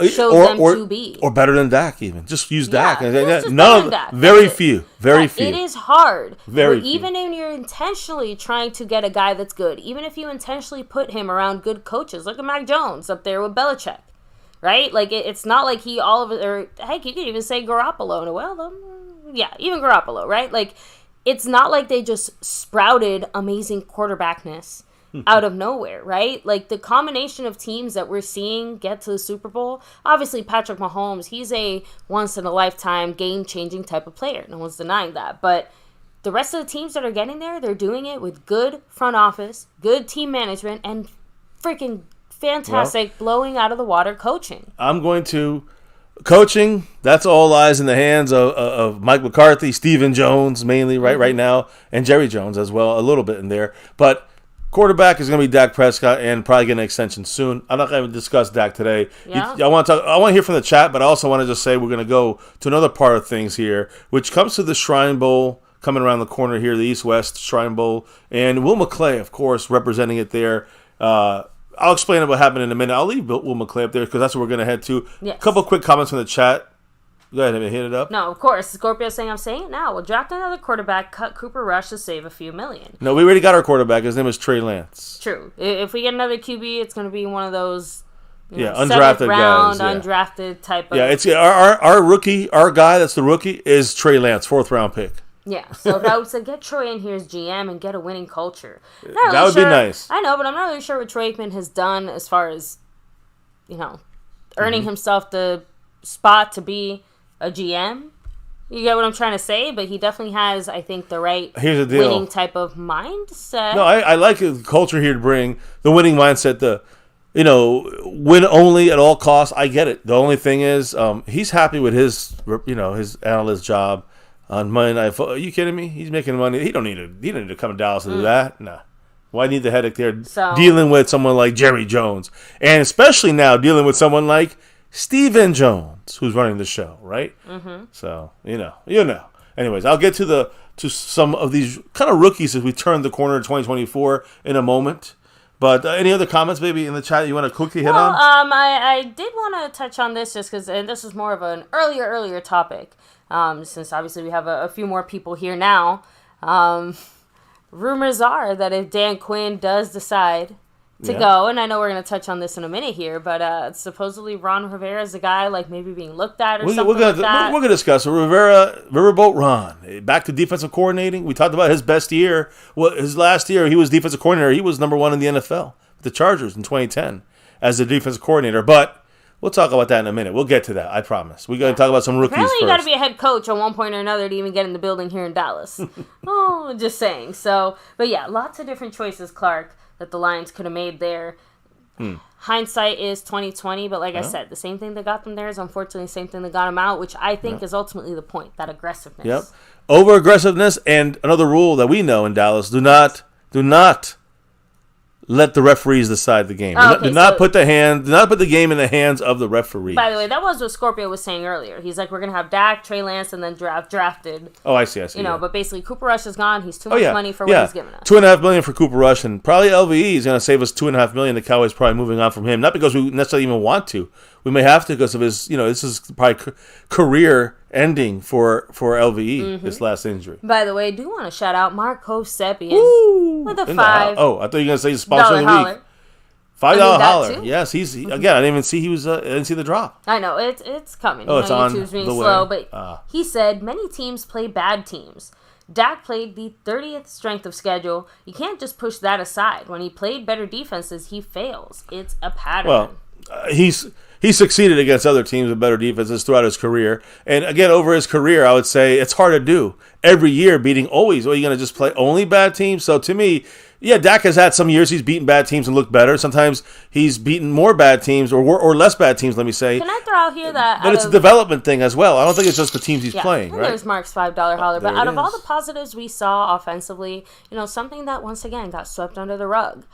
shows them to be. Or better than Dak even. Just use Dak. Dak. Very few. It is hard. Very few. Even when you're intentionally trying to get a guy that's good, even if you intentionally put him around good coaches, look at Mac Jones up there with Belichick. Right? Like, it's not like or heck, you could even say Garoppolo. Even Garoppolo, right? Like, it's not like they just sprouted amazing quarterbackness out of nowhere, right? Like, the combination of teams that we're seeing get to the Super Bowl, obviously Patrick Mahomes, he's a once-in-a-lifetime, game-changing type of player. No one's denying that. But the rest of the teams that are getting there, they're doing it with good front office, good team management, and freaking fantastic blowing out of the water coaching. Coaching, that's all lies in the hands of Mike McCarthy, Stephen Jones mainly right now, and Jerry Jones as well, a little bit in there. But quarterback is going to be Dak Prescott and probably get an extension soon. I'm not going to discuss Dak today. Yeah. I want to hear from the chat, but I also want to just say we're going to go to another part of things here, which comes to the Shrine Bowl coming around the corner here, the East-West Shrine Bowl. And Will McClay, of course, representing it there. I'll explain what happened in a minute. I'll leave Will McClay up there because that's where we're going to head to. Yes. A couple quick comments from the chat. Go ahead and hit it up. No, of course. Scorpio saying, I'm saying it now. We'll draft another quarterback, cut Cooper Rush to save a few million. No, we already got our quarterback. His name is Trey Lance. True. If we get another QB, it's going to be one of those undrafted round, guys. Undrafted type of... Yeah, it's our rookie, our guy that's the rookie is Trey Lance, 4th round pick. Yeah, so if I would say get Troy in here as GM and get a winning culture. That would be nice. I know, but I'm not really sure what Troy Aikman has done as far as, earning himself the spot to be a GM. You get what I'm trying to say? But he definitely has, I think, the right winning type of mindset. No, I like the culture here to bring the winning mindset, win only at all costs. I get it. The only thing is he's happy with his analyst job. On Monday Night Football. Are you kidding me? He's making money. He don't need to come to Dallas to do that. Nah. Why need the headache there dealing with someone like Jerry Jones? And especially now dealing with someone like Stephen Jones, who's running the show, right? Mm-hmm. So, you know. Anyways, I'll get to some of these kind of rookies as we turn the corner to 2024 in a moment. But any other comments, maybe, in the chat you want to quickly hit on? I did want to touch on this just because this is more of an earlier topic. Since obviously we have a few more people here now. Rumors are that if Dan Quinn does decide to go, and I know we're going to touch on this in a minute here, but supposedly Ron Rivera is a guy like maybe being looked at or something like that. We're going to discuss it. Riverboat Ron, back to defensive coordinating. We talked about his best year. Well, his last year, he was defensive coordinator. He was number 1 in the NFL with the Chargers in 2010 as the defensive coordinator. But we'll talk about that in a minute. We'll get to that, I promise. We're going to talk about some rookies Apparently you got to first. be a head coach at one point or another to even get in the building here in Dallas. Just saying. So, but yeah, lots of different choices, Clark, that the Lions could have made there. Hindsight is 2020, but like I said, the same thing that got them there is unfortunately the same thing that got them out, which I think is ultimately the point, that aggressiveness. Yep. Over-aggressiveness, and another rule that we know in Dallas, do not let the referees decide the game. Do not put the game in the hands of the referee. By the way, that was what Scorpio was saying earlier. He's like, we're going to have Dak, Trey Lance, and then drafted. Oh, I see. But basically Cooper Rush is gone. He's too much money for what he's giving us. $2.5 million for Cooper Rush, and probably LVE is going to save us $2.5 million. The Cowboys probably moving on from him, not because we necessarily even want to. We may have to because of his, this is probably career ending for LVE, this last injury. By the way, I do want to shout out MyCowboysFamily with a $5. I thought you were going to say sponsor of the week. $5 holler. Yes, again, I didn't even see I didn't see the drop. I know, it's coming. Oh, it's on YouTube's being the slow, way. But he said many teams play bad teams. Dak played the 30th strength of schedule. You can't just push that aside. When he played better defenses, he fails. It's a pattern. Well, he succeeded against other teams with better defenses throughout his career. And again, over his career, I would say it's hard to do. Every year, beating always. Are you going to just play only bad teams? So to me, Dak has had some years he's beaten bad teams and looked better. Sometimes he's beaten more bad teams or less bad teams, let me say. Can I throw out here that... But it's a development thing as well. I don't think it's just the teams he's playing, right? There's Mark's $5 holler. But out of all the positives we saw offensively, something that once again got swept under the rug.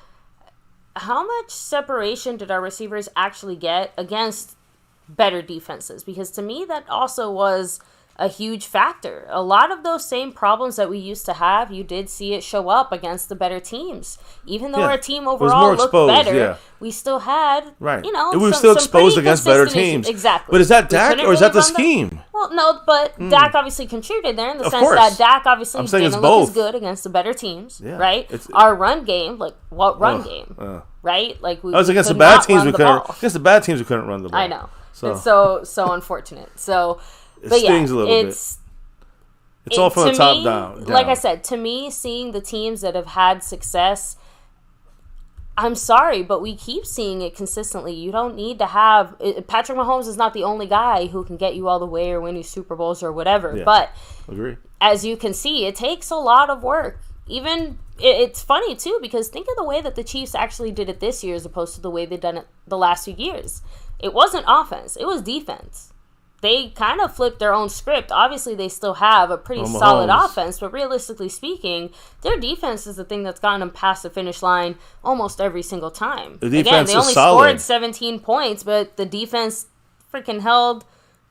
How much separation did our receivers actually get against better defenses? Because to me, that also was a huge factor. A lot of those same problems that we used to have, you did see it show up against the better teams. Even though our team overall looked better, we still had, it was still exposed against better teams. Exactly. But is that Dak or is that the scheme? Well, no, but Dak obviously contributed there in the sense that Dak obviously didn't look as good against the better teams, right? Our run game, like what run game, right? Like we was against the bad teams. We couldn't run the ball. I know. It's so unfortunate. So. It stings a little bit. It's all from the top down. Like I said, to me, seeing the teams that have had success, I'm sorry, but we keep seeing it consistently. You don't need to have... Patrick Mahomes is not the only guy who can get you all the way or win you Super Bowls or whatever. Yeah, but agree. As you can see, it takes a lot of work. Even... It's funny, too, because think of the way that the Chiefs actually did it this year as opposed to the way they've done it the last few years. It wasn't offense. It was defense. They kind of flipped their own script. Obviously, they still have a pretty solid offense, but realistically speaking, their defense is the thing that's gotten them past the finish line almost every single time. The defense they only scored 17 points, but the defense freaking held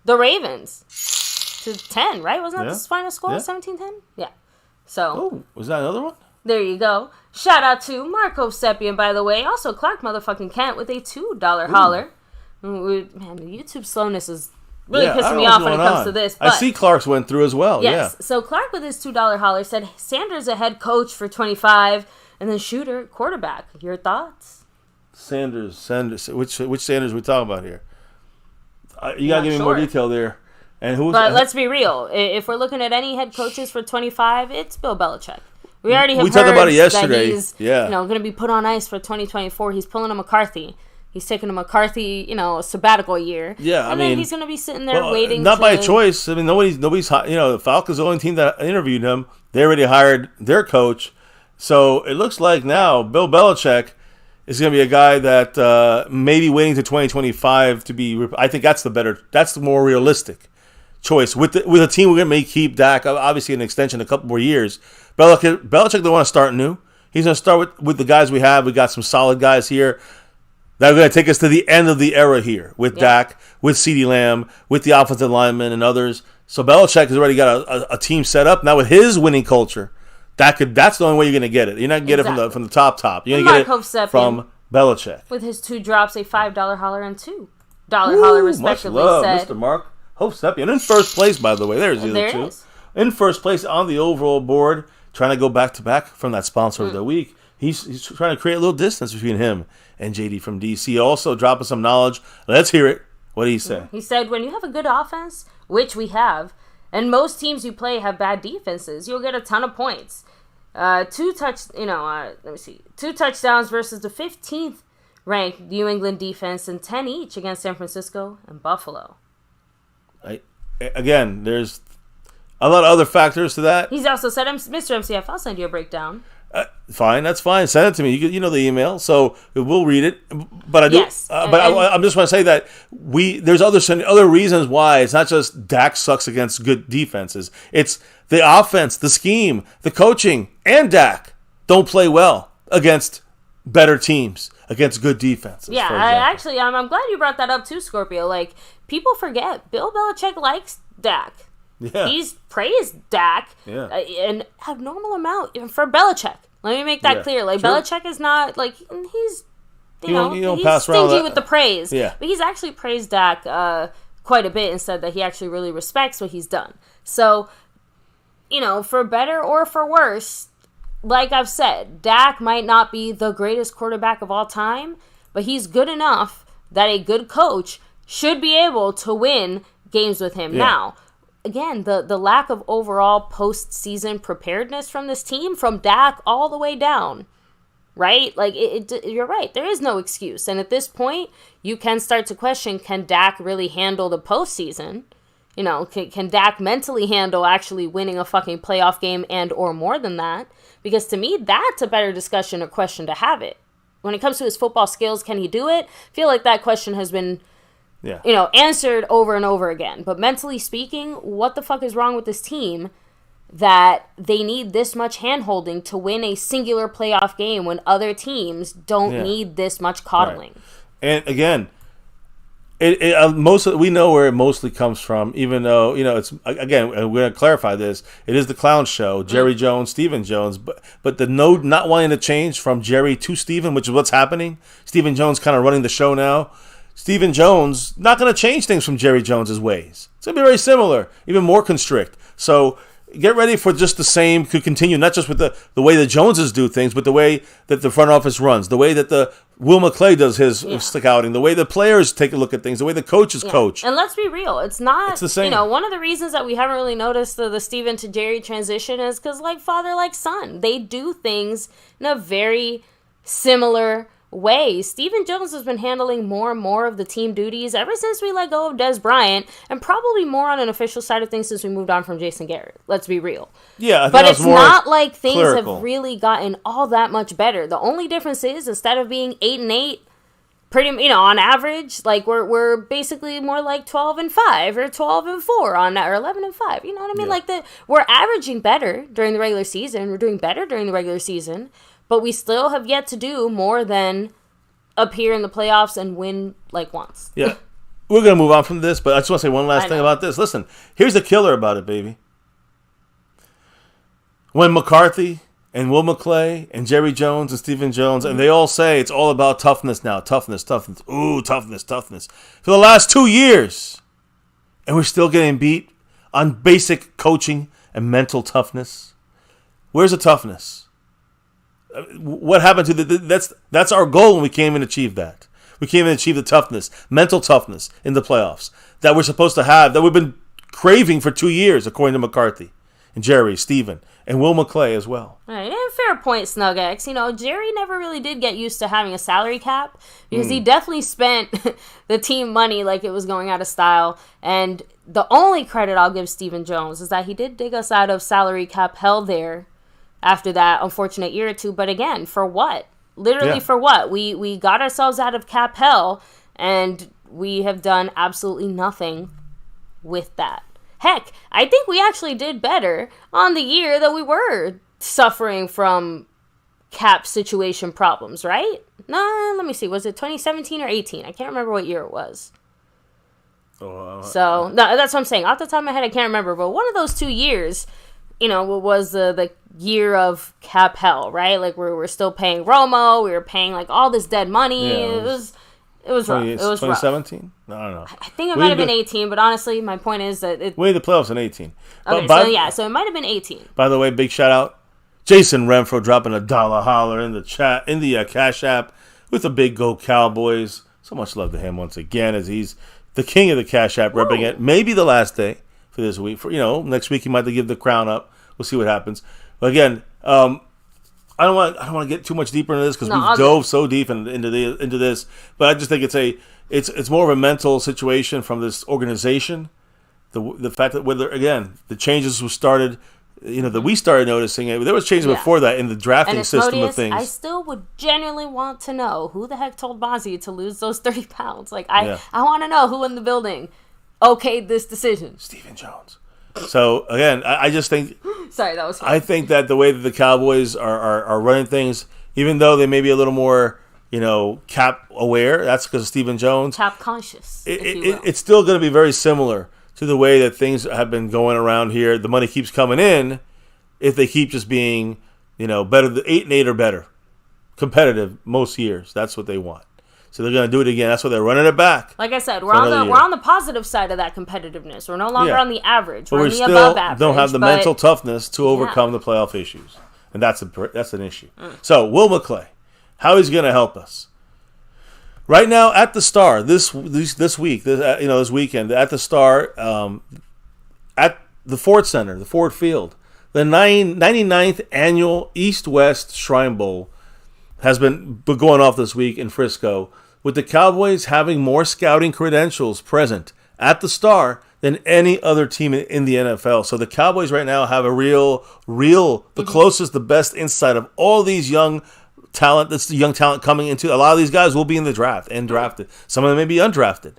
the Ravens to 10, right? Wasn't that the final score? 17-10? Yeah. So. Oh, was that another one? There you go. Shout out to Marco Seppian, by the way. Also, Clark motherfucking Kent with a $2 holler. Man, the YouTube slowness is really pissing me off when it comes to this. But I see Clark's went through as well. Yes. Yeah. So Clark with his $2 holler said Sanders a head coach for 25, and then Shooter quarterback. Your thoughts? Sanders. Which Sanders we talking about here? You gotta give me more detail there. And who's? But let's be real. If we're looking at any head coaches for 25, it's Bill Belichick. We already have talked about it yesterday. That he's going to be put on ice for 2024. He's pulling a McCarthy. He's taking a McCarthy, sabbatical year. Yeah, then he's going to be sitting there waiting. Not by choice. I mean, nobody's. The Falcons are the only team that interviewed him. They already hired their coach, so it looks like now Bill Belichick is going to be a guy that maybe waiting to 2025 to be. I think that's the more realistic choice with a team we're going to may keep Dak. Obviously, an extension, a couple more years. Belichick don't want to start new. He's going to start with the guys we have. We got some solid guys here. That are going to take us to the end of the era here with Dak, with CeeDee Lamb, with the offensive linemen and others. So Belichick has already got a team set up now with his winning culture That's the only way you're going to get it. You're not going to get it from the top. You're going to get it from Belichick. With his 2 drops, a $5 holler and $2 holler respectively. Much love, Mr. Mark Hovsepian. In first place, by the way. There's the other two. In first place on the overall board, trying to go back-to-back from that sponsor of the week. He's trying to create a little distance between him and JD from DC. Also dropping some knowledge. Let's hear it. What did he say? He said, when you have a good offense, which we have, and most teams you play have bad defenses, you'll get a ton of points. 2 touchdowns versus the 15th ranked New England defense and 10 each against San Francisco and Buffalo. Again, there's a lot of other factors to that. He's also said, Mr. MCF, I'll send you a breakdown. Fine, that's fine. Send it to me. You know the email, so we'll read it. But I do. Yes, I'm just want to say that there's other reasons why it's not just Dak sucks against good defenses. It's the offense, the scheme, the coaching, and Dak don't play well against better teams, against good defenses. Yeah, I'm glad you brought that up too, Scorpio. Like, people forget Bill Belichick likes Dak. Yeah. He's praised Dak an abnormal amount for Belichick. Let me make that clear. Like, Belichick is not, like, he's, he's pass stingy with the praise. Yeah. But he's actually praised Dak quite a bit and said that he actually really respects what he's done. So, for better or for worse, like I've said, Dak might not be the greatest quarterback of all time, but he's good enough that a good coach should be able to win games with him. Now, again, the lack of overall postseason preparedness from this team, from Dak all the way down, right? Like, you're right. There is no excuse. And at this point, you can start to question, can Dak really handle the postseason? Can Dak mentally handle actually winning a fucking playoff game and or more than that? Because to me, that's a better discussion or question to have it. When it comes to his football skills, can he do it? I feel like that question has been answered over and over again. But mentally speaking, what the fuck is wrong with this team that they need this much hand-holding to win a singular playoff game when other teams don't need this much coddling? Right. And again, we know where it mostly comes from, even though, it's, again, we're going to clarify this. It is the clown show, Jerry Jones, Stephen Jones, but the not wanting to change from Jerry to Stephen, which is what's happening. Stephen Jones kind of running the show now. Stephen Jones not going to change things from Jerry Jones's ways. It's going to be very similar, even more constrict. So get ready for just the same to continue, not just with the way the Joneses do things, but the way that the front office runs, the way that the Will McClay does his scouting, the way the players take a look at things, the way the coaches coach. And let's be real, it's the same. One of the reasons that we haven't really noticed the Stephen to Jerry transition is because, like father, like son, they do things in a very similar way. Stephen Jones has been handling more and more of the team duties ever since we let go of Des Bryant, and probably more on an official side of things since we moved on from Jason Garrett. Let's be real. Yeah, but it's not like things have really gotten all that much better. The only difference is, instead of being 8-8, pretty on average, like we're basically more like 12-5 or 12-4 on that, or 11-5. You know what I mean? Yeah. Like we're averaging better during the regular season. We're doing better during the regular season. But we still have yet to do more than appear in the playoffs and win like once. Yeah. We're going to move on from this, but I just want to say one last thing about this. Listen, here's the killer about it, baby. When McCarthy and Will McClay and Jerry Jones and Stephen Jones, and they all say it's all about toughness now. Toughness. Ooh, toughness. For the last 2 years. And we're still getting beat on basic coaching and mental toughness. Where's the toughness? What happened to that's our goal when we came and achieved that. We came and achieved the toughness, mental toughness in the playoffs that we're supposed to have, that we've been craving for 2 years, according to McCarthy and Jerry, Stephen, and Will McClay as well. All right, and fair point, SnugX. Jerry never really did get used to having a salary cap because he definitely spent the team money like it was going out of style. And the only credit I'll give Stephen Jones is that he did dig us out of salary cap hell there after that unfortunate year or two. But again, for what? Literally for what? We got ourselves out of cap hell, and we have done absolutely nothing with that. Heck, I think we actually did better on the year that we were suffering from cap situation problems, right? No, let me see. Was it 2017 or 18? I can't remember what year it was. So, no, that's what I'm saying. Off the top of my head, I can't remember. But one of those 2 years, was the year of cap hell, right? Like we're still paying Romo, we were paying like all this dead money. It was rough. It was 2017? No, I don't know. I think it might have been 18, but honestly, my point is that it. We made the playoffs in 18. Okay, so it might have been 18. By the way, big shout out, Jason Renfro dropping $1 holler in the chat, in the Cash App with the big Go Cowboys. So much love to him once again, as he's the king of the Cash App, repping it. Maybe the last day for this week. For next week he might have to give the crown up. We'll see what happens. But again, I don't want to get too much deeper into this because we've dove so deep into this. But I just think it's more of a mental situation from this organization. The fact that the changes were started, that we started noticing it. There was changes before that in the drafting system of things. I still would genuinely want to know who the heck told Bozzy to lose those 30 pounds. Like I want to know who in the building okayed this decision. Stephen Jones. So again, I just think. Sorry, that was. Funny. I think that the way that the Cowboys are running things, even though they may be a little more, cap aware, that's because of Stephen Jones. Cap conscious. It's still going to be very similar to the way that things have been going around here. The money keeps coming in if they keep just being, better than 8-8 or better, competitive most years. That's what they want. So they're going to do it again. That's why they're running it back. Like I said, we're on the positive side of that competitiveness. We're no longer on the average. We're on the above average. Don't have the mental toughness to overcome the playoff issues, and that's an issue. So Will McClay, how he's going to help us right now at the Star this week, this weekend at the Star, at the Ford Center, the Ford Field, the 99th annual East-West Shrine Bowl has been going off this week in Frisco, with the Cowboys having more scouting credentials present at the Star than any other team in the NFL. So the Cowboys right now have a real, the closest, the best insight of all these young talent. That's the young talent coming into. A lot of these guys will be in the draft and drafted. Some of them may be undrafted.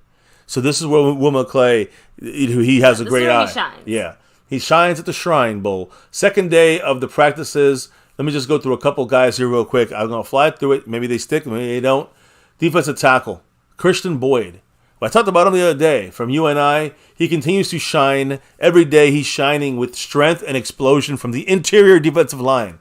So this is where Will McClay, he has a great eye. He shines. Yeah, he shines at the Shrine Bowl. Second day of the practices. Let me just go through a couple guys here real quick. I'm going to fly through it. Maybe they stick, maybe they don't. Defensive tackle, Christian Boyd. Well, I talked about him the other day from UNI. He continues to shine. Every day he's shining with strength and explosion from the interior defensive line.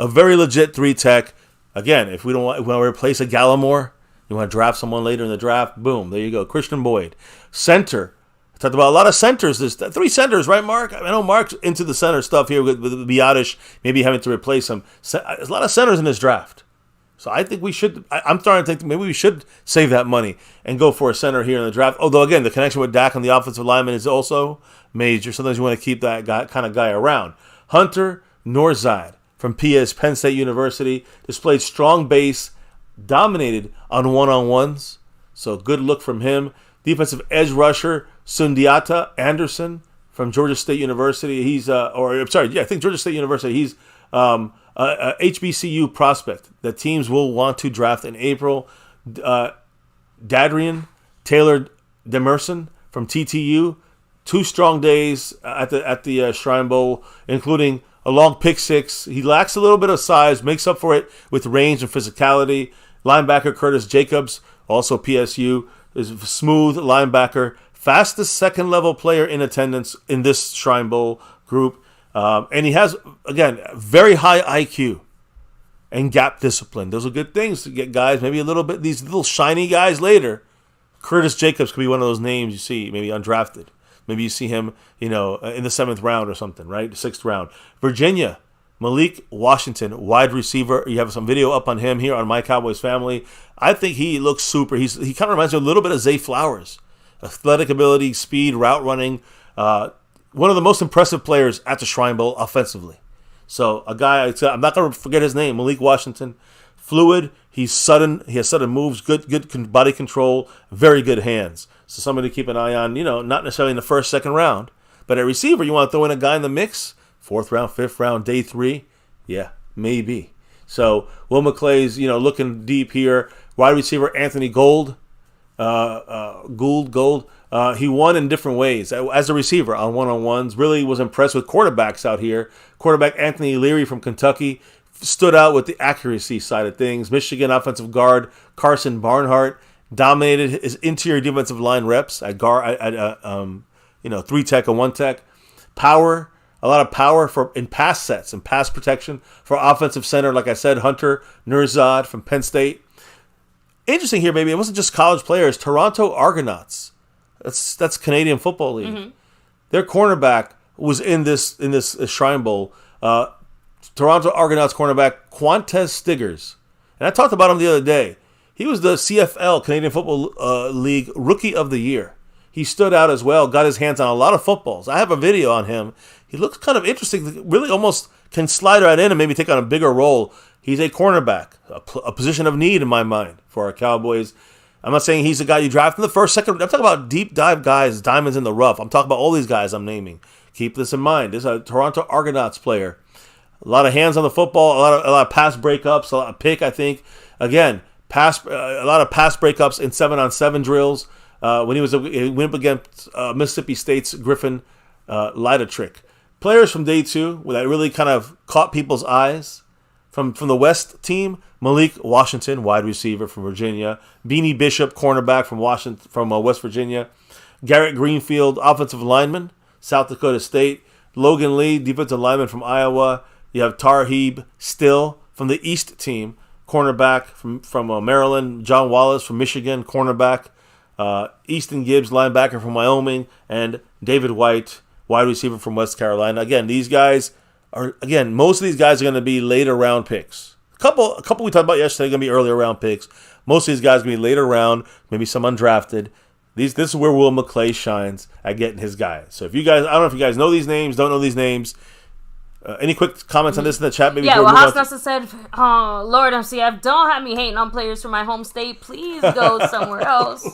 A very legit 3-tech. Again, if we want to replace a Gallimore, you want to draft someone later in the draft, boom, there you go. Christian Boyd. Center. I talked about a lot of centers. There's 3 centers, right, Mark? I know Mark's into the center stuff here with Biotish, maybe having to replace him. There's a lot of centers in this draft. So I think we should, I'm starting to think maybe we should save that money and go for a center here in the draft. Although, again, the connection with Dak on the offensive lineman is also major. Sometimes you want to keep that kind of guy around. Hunter Norzad from Penn State University displayed strong base, dominated on one-on-ones. So good look from him. Defensive edge rusher Sundiata Anderson from Georgia State University. He's Georgia State University. He's a HBCU prospect that teams will want to draft in April. Dadrian Taylor Demerson from TTU. 2 strong days at the Shrine Bowl, including a long pick 6. He lacks a little bit of size, makes up for it with range and physicality. Linebacker Curtis Jacobs, also PSU, is a smooth linebacker. Fastest second-level player in attendance in this Shrine Bowl group. And he has, again, very high IQ and gap discipline. Those are good things to get guys, maybe a little bit, these little shiny guys later. Curtis Jacobs could be one of those names you see, maybe undrafted. Maybe you see him, in the 7th round or something, right? 6th round. Virginia, Malik Washington, wide receiver. You have some video up on him here on MyCowboysFamily. I think he looks super. He kind of reminds me a little bit of Zay Flowers. Athletic ability, speed, route running. One of the most impressive players at the Shrine Bowl offensively. So a guy, I'm not going to forget his name, Malik Washington. Fluid, he's sudden. He has sudden moves, good body control, very good hands. So somebody to keep an eye on, not necessarily in the 1st, 2nd round. But at receiver, you want to throw in a guy in the mix, 4th round, 5th round, day 3. Yeah, maybe. So Will McClay's, looking deep here. Wide receiver Anthony Gould. He won in different ways as a receiver on one-on-ones. Really was impressed with quarterbacks out here. Quarterback Anthony Leary from Kentucky stood out with the accuracy side of things. Michigan offensive guard Carson Barnhart dominated his interior defensive line reps at 3-tech and 1-tech. Power A lot of power in pass sets and pass protection for offensive center. Like I said, Hunter Nurzad from Penn State. Interesting here, maybe it wasn't just college players. Toronto Argonauts. That's Canadian Football League. Mm-hmm. Their cornerback was in this Shrine Bowl. Toronto Argonauts cornerback Quantez Stiggers. And I talked about him the other day. He was the CFL, Canadian Football League Rookie of the Year. He stood out as well, got his hands on a lot of footballs. I have a video on him. He looks kind of interesting, really almost can slide right in and maybe take on a bigger role. He's a cornerback, a position of need in my mind for our Cowboys. I'm not saying he's the guy you draft in the first, second. I'm talking about deep dive guys, diamonds in the rough. I'm talking about all these guys I'm naming. Keep this in mind. This is a Toronto Argonauts player. A lot of hands on the football, a lot of pass breakups, a lot of pick, I think. Again, a lot of pass breakups in 7-on-7 drills. When he went up against Mississippi State's Griffin Lighter-Trick. Players from day two that really kind of caught people's eyes. From the West team, Malik Washington, wide receiver from Virginia. Beanie Bishop, cornerback from West Virginia. Garrett Greenfield, offensive lineman, South Dakota State. Logan Lee, defensive lineman from Iowa. You have Tarheeb Still from the East team, cornerback from Maryland. John Wallace from Michigan, cornerback. Easton Gibbs, linebacker from Wyoming. And David White, wide receiver from West Carolina. Again, these guys most of these guys are going to be later round picks. A couple we talked about yesterday are going to be earlier round picks. Most of these guys are going to be later round, maybe some undrafted. This is where Will McClay shines at getting his guys. So if you guys, I don't know if you guys know these names, don't know these names. Any quick comments on this in the chat? Maybe House Nelson said, "Oh Lord, MCF, don't have me hating on players from my home state. Please go somewhere else."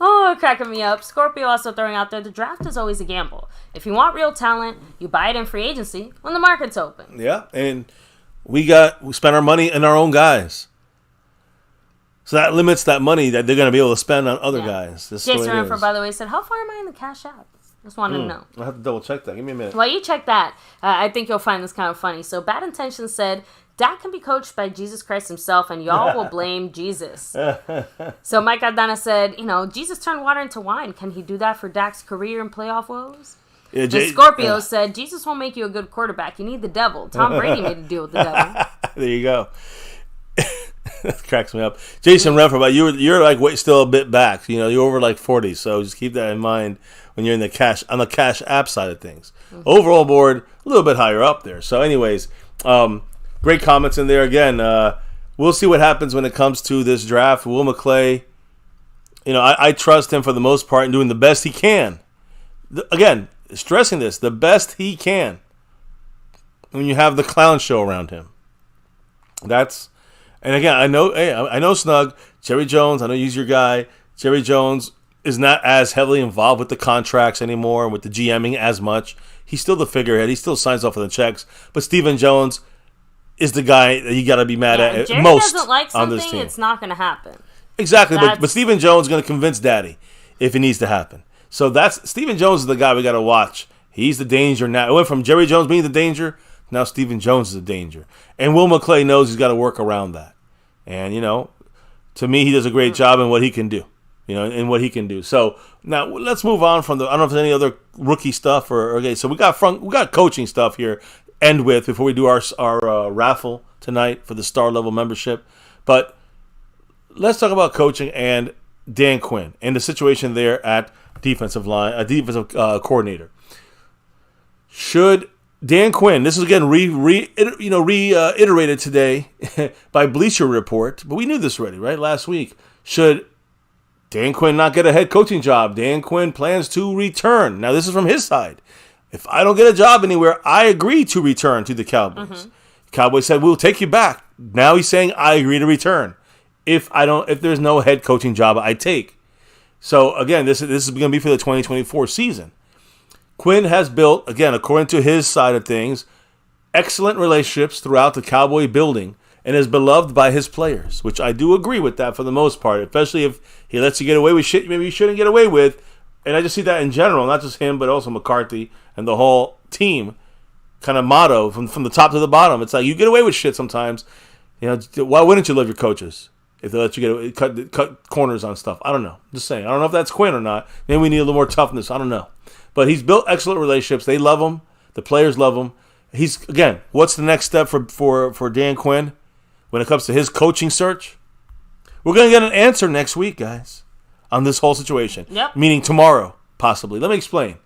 Oh, cracking me up. Scorpio also throwing out there, the draft is always a gamble. If you want real talent, you buy it in free agency when the market's open. Yeah, and we spent our money in our own guys. So that limits that money that they're going to be able to spend on other guys. Jason Renfro, by the way, said, how far am I in the Cash App? Just wanted to know. I'll have to double check that. Give me a minute. While you check that, I think you'll find this kind of funny. So Bad Intentions said, Dak can be coached by Jesus Christ himself, and y'all will blame Jesus. So Mike Aldana said, Jesus turned water into wine. Can he do that for Dak's career and playoff woes? Yeah, Scorpio said, Jesus won't make you a good quarterback. You need the devil. Tom Brady made a deal with the devil. There you go. That cracks me up. Jason Renfro, but you're like still a bit back. You're over like 40, so just keep that in mind when you're on the Cash App side of things. Mm-hmm. Overall board, a little bit higher up there. So anyways, great comments in there. Again, we'll see what happens when it comes to this draft. Will McClay, I trust him for the most part in doing the best he can. Again, stressing this, the best he can when you have the clown show around him. And again, I know Snug, Jerry Jones, I know he's your guy. Jerry Jones is not as heavily involved with the contracts anymore, with the GMing as much. He's still the figurehead. He still signs off on the checks. But Stephen Jones is the guy that you got to be mad at Jerry most doesn't like on this something, team. It's not going to happen. Exactly, but Stephen Jones is going to convince Daddy if it needs to happen. So Stephen Jones is the guy we got to watch. He's the danger now. It went from Jerry Jones being the danger, now Stephen Jones is the danger. And Will McClay knows he's got to work around that. And, to me, he does a great job in what he can do. In what he can do. So now let's move on from I don't know if there's any other rookie stuff okay. So we got coaching stuff here. End with before we do our raffle tonight for the star level membership. But let's talk about coaching and Dan Quinn and the situation there at defensive coordinator. Should Dan Quinn, this is again reiterated today by Bleacher Report, but we knew this already, right? Last week. Should Dan Quinn not get a head coaching job? Dan Quinn plans to return. Now, this is from his side. If I don't get a job anywhere, I agree to return to the Cowboys. Mm-hmm. Cowboys said, we'll take you back. Now he's saying, I agree to return. If there's no head coaching job I take. So, again, this is going to be for the 2024 season. Quinn has built, again, according to his side of things, excellent relationships throughout the Cowboy building and is beloved by his players, which I do agree with that for the most part, especially if he lets you get away with shit maybe you shouldn't get away with. And I just see that in general, not just him, but also McCarthy and the whole team kind of motto from the top to the bottom. It's like you get away with shit sometimes. Why wouldn't you love your coaches if they let you cut corners on stuff? I don't know. Just saying. I don't know if that's Quinn or not. Maybe we need a little more toughness. I don't know. But he's built excellent relationships. They love him. The players love him. He's again. What's the next step for Dan Quinn when it comes to his coaching search? We're gonna get an answer next week, guys, on this whole situation. Yep. Meaning tomorrow, possibly. Let me explain.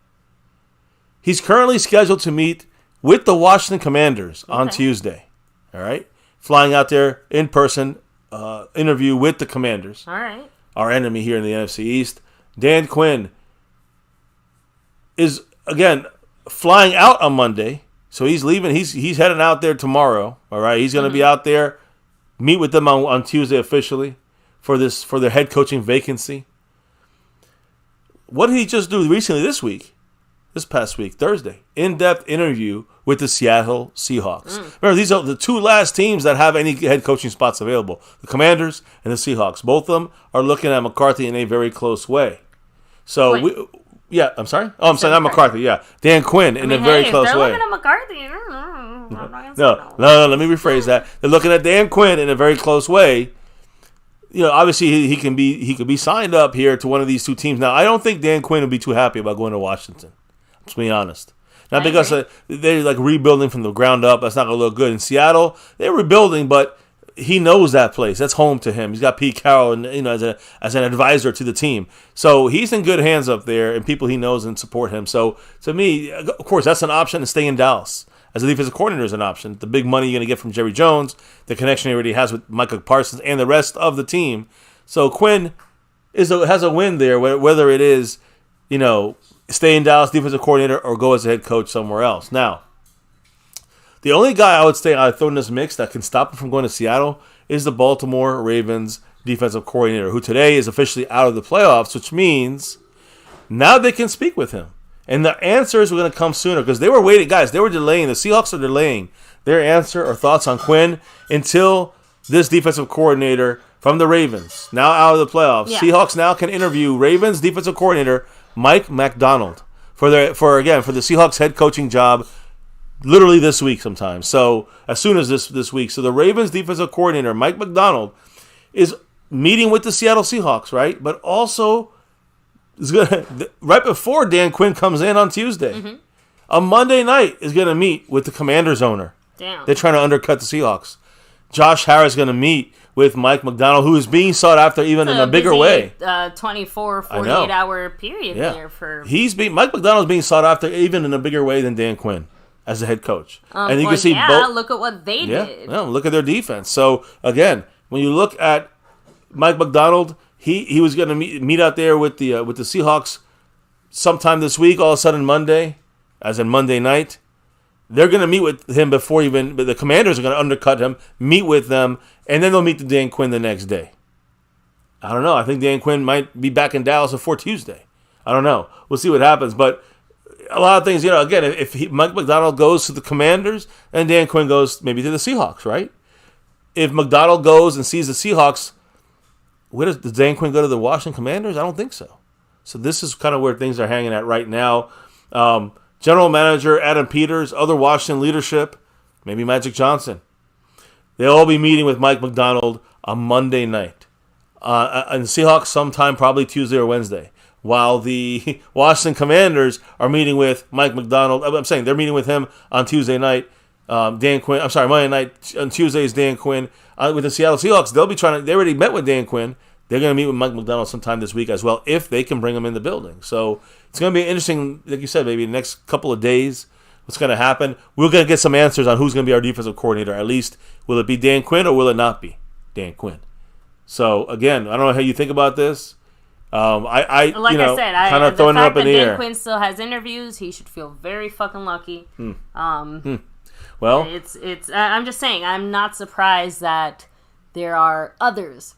He's currently scheduled to meet with the Washington Commanders on Tuesday. All right, flying out there in person, interview with the Commanders. All right. Our enemy here in the NFC East. Dan Quinn is again flying out on Monday. So he's leaving. He's heading out there tomorrow. All right. He's going to be out there, meet with them on Tuesday officially for their head coaching vacancy. What did he just do recently this past week, Thursday? In-depth interview with the Seattle Seahawks. Remember, these are the two last teams that have any head coaching spots available: the Commanders and the Seahawks. Both of them are looking at McCarthy in a very close way. So yeah, I'm sorry. Oh, I'm saying not McCarthy. Yeah, Dan Quinn in a very close way. They're looking at McCarthy. No. Let me rephrase that. They're looking at Dan Quinn in a very close way. You know, obviously he can be signed up here to one of these two teams. Now, I don't think Dan Quinn would be too happy about going to Washington. To be honest, not because they're like rebuilding from the ground up. That's not gonna look good. In Seattle, they're rebuilding, but he knows that place. That's home to him. He's got Pete Carroll, and as an advisor to the team. So he's in good hands up there, and people he knows and support him. So to me, of course, that's an option to stay in Dallas. As a defensive coordinator is an option. The big money you're going to get from Jerry Jones, the connection he already has with Micah Parsons and the rest of the team. So Quinn has a win there, whether it is, stay in Dallas defensive coordinator or go as a head coach somewhere else. Now, the only guy I would say I'd throw in this mix that can stop him from going to Seattle is the Baltimore Ravens defensive coordinator, who today is officially out of the playoffs, which means now they can speak with him. And the answers were going to come sooner because they were waiting. Guys, they were delaying. The Seahawks are delaying their answer or thoughts on Quinn until this defensive coordinator from the Ravens, now out of the playoffs. Yeah. Seahawks now can interview Ravens defensive coordinator Mike Macdonald for the Seahawks head coaching job literally this week sometime. So as soon as this week. So the Ravens defensive coordinator Mike Macdonald is meeting with the Seattle Seahawks, right? But also is gonna right before Dan Quinn comes in on Tuesday. Mm-hmm. On Monday night is going to meet with the Commanders owner. Damn. They're trying to undercut the Seahawks. Josh Harris is going to meet with Mike Macdonald, who is being sought after even in a bigger way. 24, 48-hour period there for... Mike Macdonald's being sought after even in a bigger way than Dan Quinn as a head coach. And you can see both. Look at what they did. Yeah, look at their defense. So, again, when you look at Mike Macdonald, he was going to meet out there with the Seahawks sometime this week, all of a sudden Monday, as in Monday night. They're going to meet with him but the Commanders are going to undercut him, meet with them, and then they'll meet the Dan Quinn the next day. I don't know. I think Dan Quinn might be back in Dallas before Tuesday. I don't know. We'll see what happens. But a lot of things, again, if Mike Macdonald goes to the Commanders, and Dan Quinn goes maybe to the Seahawks, right? If Macdonald goes and sees the Seahawks, does Dan Quinn go to the Washington Commanders? I don't think so. So this is kind of where things are hanging at right now. General Manager Adam Peters, other Washington leadership, maybe Magic Johnson. They'll all be meeting with Mike Macdonald on Monday night. And the Seahawks sometime probably Tuesday or Wednesday. While the Washington Commanders are meeting with Mike Macdonald. I'm saying they're meeting with him on Tuesday night. Monday night. On Tuesday is Dan Quinn. With the Seattle Seahawks, they already met with Dan Quinn. They're going to meet with Mike Macdonald sometime this week as well, if they can bring him in the building. So it's going to be interesting, like you said, maybe the next couple of days, what's going to happen. We're going to get some answers on who's going to be our defensive coordinator. At least, will it be Dan Quinn or will it not be Dan Quinn? So, again, I don't know how you think about this. I kind of throwing it up in the air. Dan Quinn still has interviews. He should feel very fucking lucky. Well, it's. I'm just saying, I'm not surprised that there are others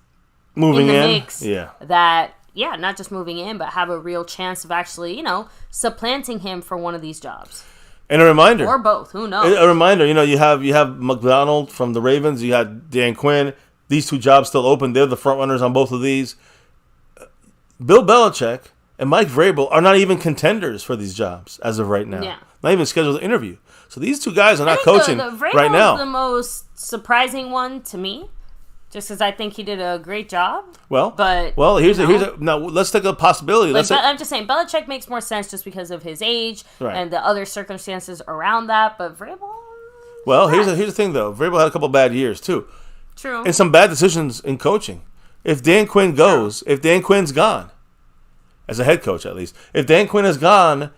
moving in the mix that, not just moving in, but have a real chance of actually, supplanting him for one of these jobs. And a reminder. Or both, who knows? A reminder, you have Macdonald from the Ravens, you had Dan Quinn. These two jobs still open. They're the front runners on both of these. Bill Belichick and Mike Vrabel are not even contenders for these jobs as of right now. Yeah. Not even scheduled to interview. So these two guys are not coaching right now. The most surprising one to me Just because I think he did a great job. Well, but now let's take a possibility. I'm just saying, Belichick makes more sense just because of his age and the other circumstances around that. But Vrabel. Well, here's the thing though. Vrabel had a couple bad years too. True. And some bad decisions in coaching. If Dan Quinn goes, if Dan Quinn's gone, as a head coach at least, if Dan Quinn is gone,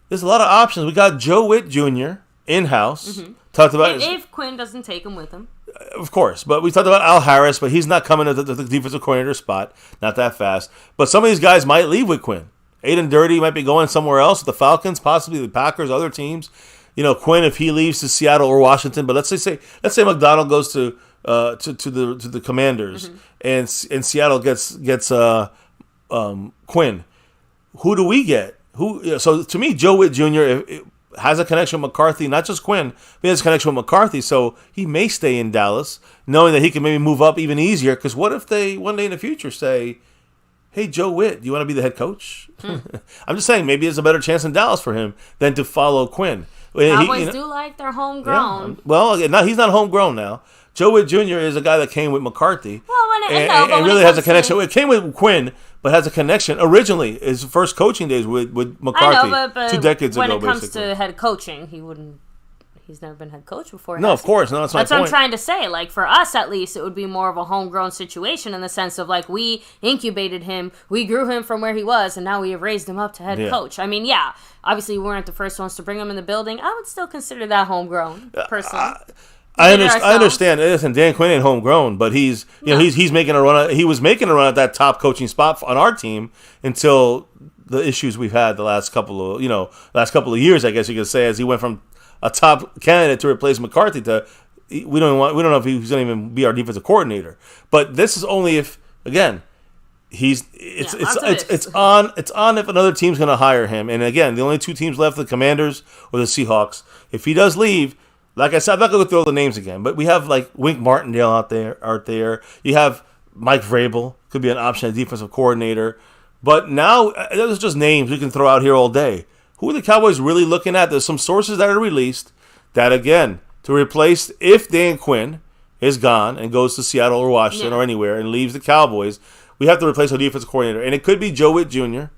there's a lot of options. We got Joe Witt Jr. in-house. Talked about if Quinn doesn't take him with him. Of course, but we talked about Al Harris, but he's not coming to the defensive coordinator spot, not that fast. But some of these guys might leave with Quinn. Aiden Dirty might be going somewhere else, the Falcons, possibly the Packers, other teams. Quinn if he leaves to Seattle or Washington. But let's say McDonald goes to the Commanders, and Seattle gets Quinn. Who do we get? So to me, Joe Witt Jr. Has a connection with McCarthy, not just Quinn, but he has a connection with McCarthy, so he may stay in Dallas, knowing that he can maybe move up even easier. Because what if they, one day in the future, say, hey, Joe Witt, do you want to be the head coach? I'm just saying, maybe there's a better chance in Dallas for him than to follow Quinn. Cowboys do like their homegrown. Yeah. Well, he's not homegrown now. Joe Witt Jr. is a guy that came with McCarthy and really has a connection. It came with Quinn, but has a connection. Originally, his first coaching days with McCarthy, but 2 decades ago, when it comes basically. to head coaching, he's never been head coach before. No, of course. No, that's my point. That's what I'm trying to say. Like, for us, at least, it would be more of a homegrown situation in the sense of, like, we incubated him, we grew him from where he was, and now we have raised him up to head coach. I mean, obviously we weren't the first ones to bring him in the building. I would still consider that homegrown, personally. I understand. Listen, Dan Quinn ain't homegrown, but he's making a run. He was making a run at that top coaching spot on our team until the issues we've had the last couple of years, I guess you could say, as he went from a top candidate to replace McCarthy to we don't know if he's going to even be our defensive coordinator. But this is only if, again, it's on if another team's going to hire him. And again, the only two teams left, the Commanders or the Seahawks. If he does leave, like I said, I'm not going to go through the names again, but we have like Wink Martindale out there. You have Mike Vrabel, could be an option, a defensive coordinator. But now, those are just names we can throw out here all day. Who are the Cowboys really looking at? There's some sources that are released that, again, to replace, if Dan Quinn is gone and goes to Seattle or Washington or anywhere and leaves the Cowboys, we have to replace our defensive coordinator. And it could be Joe Witt Jr.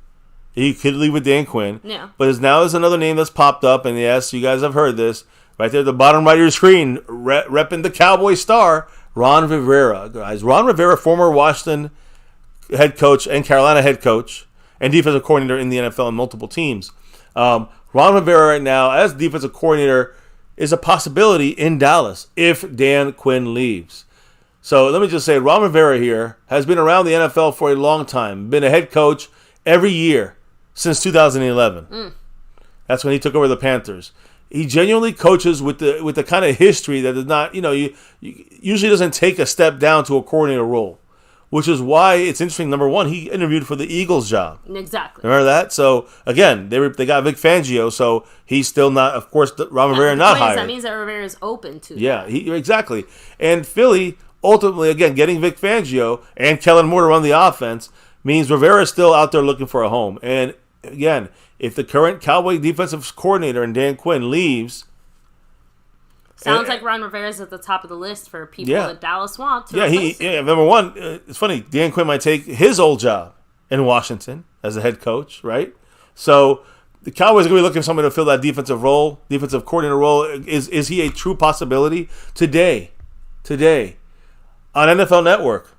He could leave with Dan Quinn. Yeah. But now there's another name that's popped up, and yes, you guys have heard this. Right there at the bottom right of your screen, repping the Cowboy star, Ron Rivera. Guys, Ron Rivera, former Washington head coach and Carolina head coach and defensive coordinator in the NFL in multiple teams. Ron Rivera right now, as defensive coordinator, is a possibility in Dallas if Dan Quinn leaves. So let me just say, Ron Rivera here has been around the NFL for a long time, been a head coach every year since 2011. That's when he took over the Panthers. He genuinely coaches with the kind of history that does not, usually doesn't take a step down to a coordinator role, which is why it's interesting. Number one, he interviewed for the Eagles job. Exactly. Remember that? So again, they got Vic Fangio, so he's still not. Of course, Ron Rivera not hired. That means that Rivera is open to. Yeah, exactly. And Philly ultimately, again, getting Vic Fangio and Kellen Moore to run the offense means Rivera is still out there looking for a home. And again, if the current Cowboy defensive coordinator and Dan Quinn leaves, sounds like Ron Rivera's at the top of the list for people that Dallas want to. Number one, it's funny. Dan Quinn might take his old job in Washington as a head coach, right? So the Cowboys are going to be looking for someone to fill that defensive coordinator role. Is he a true possibility today? On NFL Network,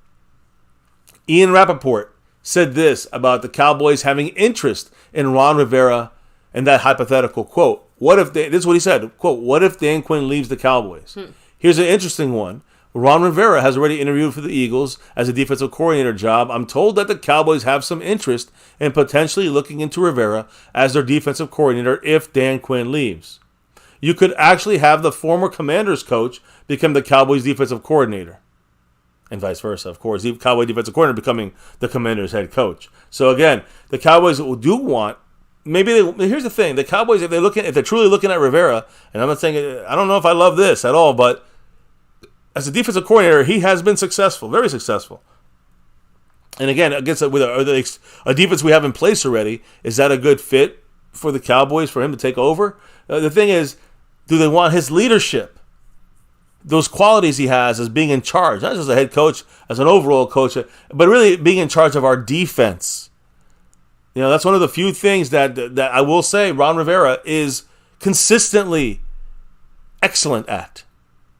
Ian Rappaport said this about the Cowboys having interest in Ron Rivera and that hypothetical quote. This is what he said, quote, what if Dan Quinn leaves the Cowboys? Here's an interesting one. Ron Rivera has already interviewed for the Eagles as a defensive coordinator job. I'm told that the Cowboys have some interest in potentially looking into Rivera as their defensive coordinator if Dan Quinn leaves. You could actually have the former Commanders coach become the Cowboys defensive coordinator. And vice versa, of course. The Cowboy defensive coordinator becoming the Commanders head coach. So again, the Cowboys do want. Here's the thing: the Cowboys, if they're truly looking at Rivera, and I'm not saying I don't know if I love this at all, but as a defensive coordinator, he has been successful, very successful. And again, against a defense we have in place already, is that a good fit for the Cowboys for him to take over? The thing is, do they want his leadership? those qualities he has as being in charge, not just as a head coach, as an overall coach, but really being in charge of our defense. You know, that's one of the few things that I will say Ron Rivera is consistently excellent at.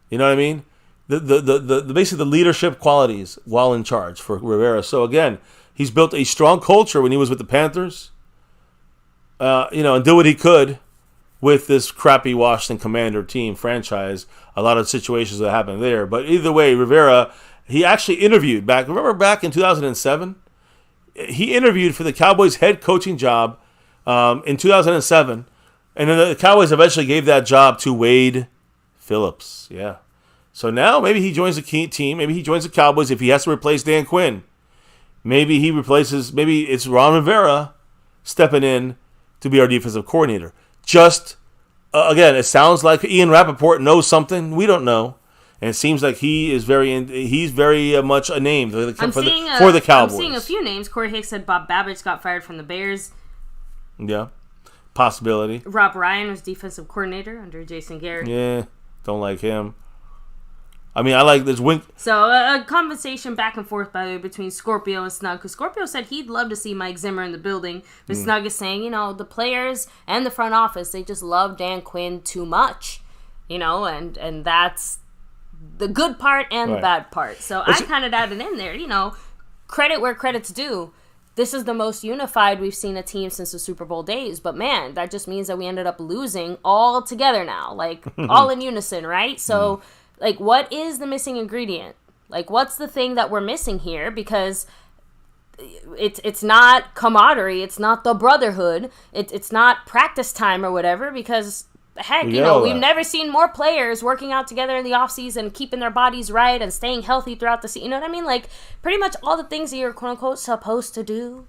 You know what I mean? The basically the leadership qualities while in charge for Rivera. So again, he's built a strong culture when he was with the Panthers. And do what he could with this crappy Washington Commander team franchise. A lot of situations that happened there. But either way, Rivera, he actually interviewed back in 2007? He interviewed for the Cowboys head coaching job in 2007. And then the Cowboys eventually gave that job to Wade Phillips. Yeah. So now maybe he joins the key team. Maybe he joins the Cowboys if he has to replace Dan Quinn. Maybe it's Ron Rivera stepping in to be our defensive coordinator. Just, again, it sounds like Ian Rappaport knows something we don't know. And it seems like he's very much a name for the Cowboys. I'm seeing a few names. Corey Hicks said Bob Babbage got fired from the Bears. Yeah, possibility. Rob Ryan was defensive coordinator under Jason Garrett. Yeah, don't like him. I mean, I like this wink. So, a conversation back and forth, by the way, between Scorpio and Snug. Because Scorpio said he'd love to see Mike Zimmer in the building. But Snug is saying, the players and the front office, they just love Dan Quinn too much. And that's the good part and the bad part. So, I kind of added in there, credit where credit's due. This is the most unified we've seen a team since the Super Bowl days. But, man, that just means that we ended up losing all together now. Like, all in unison, right? So... Like, what is the missing ingredient? Like, what's the thing that we're missing here? Because it's not camaraderie. It's not the brotherhood. It's not practice time or whatever. Because, heck, we've never seen more players working out together in the offseason, keeping their bodies right and staying healthy throughout the season. You know what I mean? Like, pretty much all the things that you're, quote-unquote, supposed to do,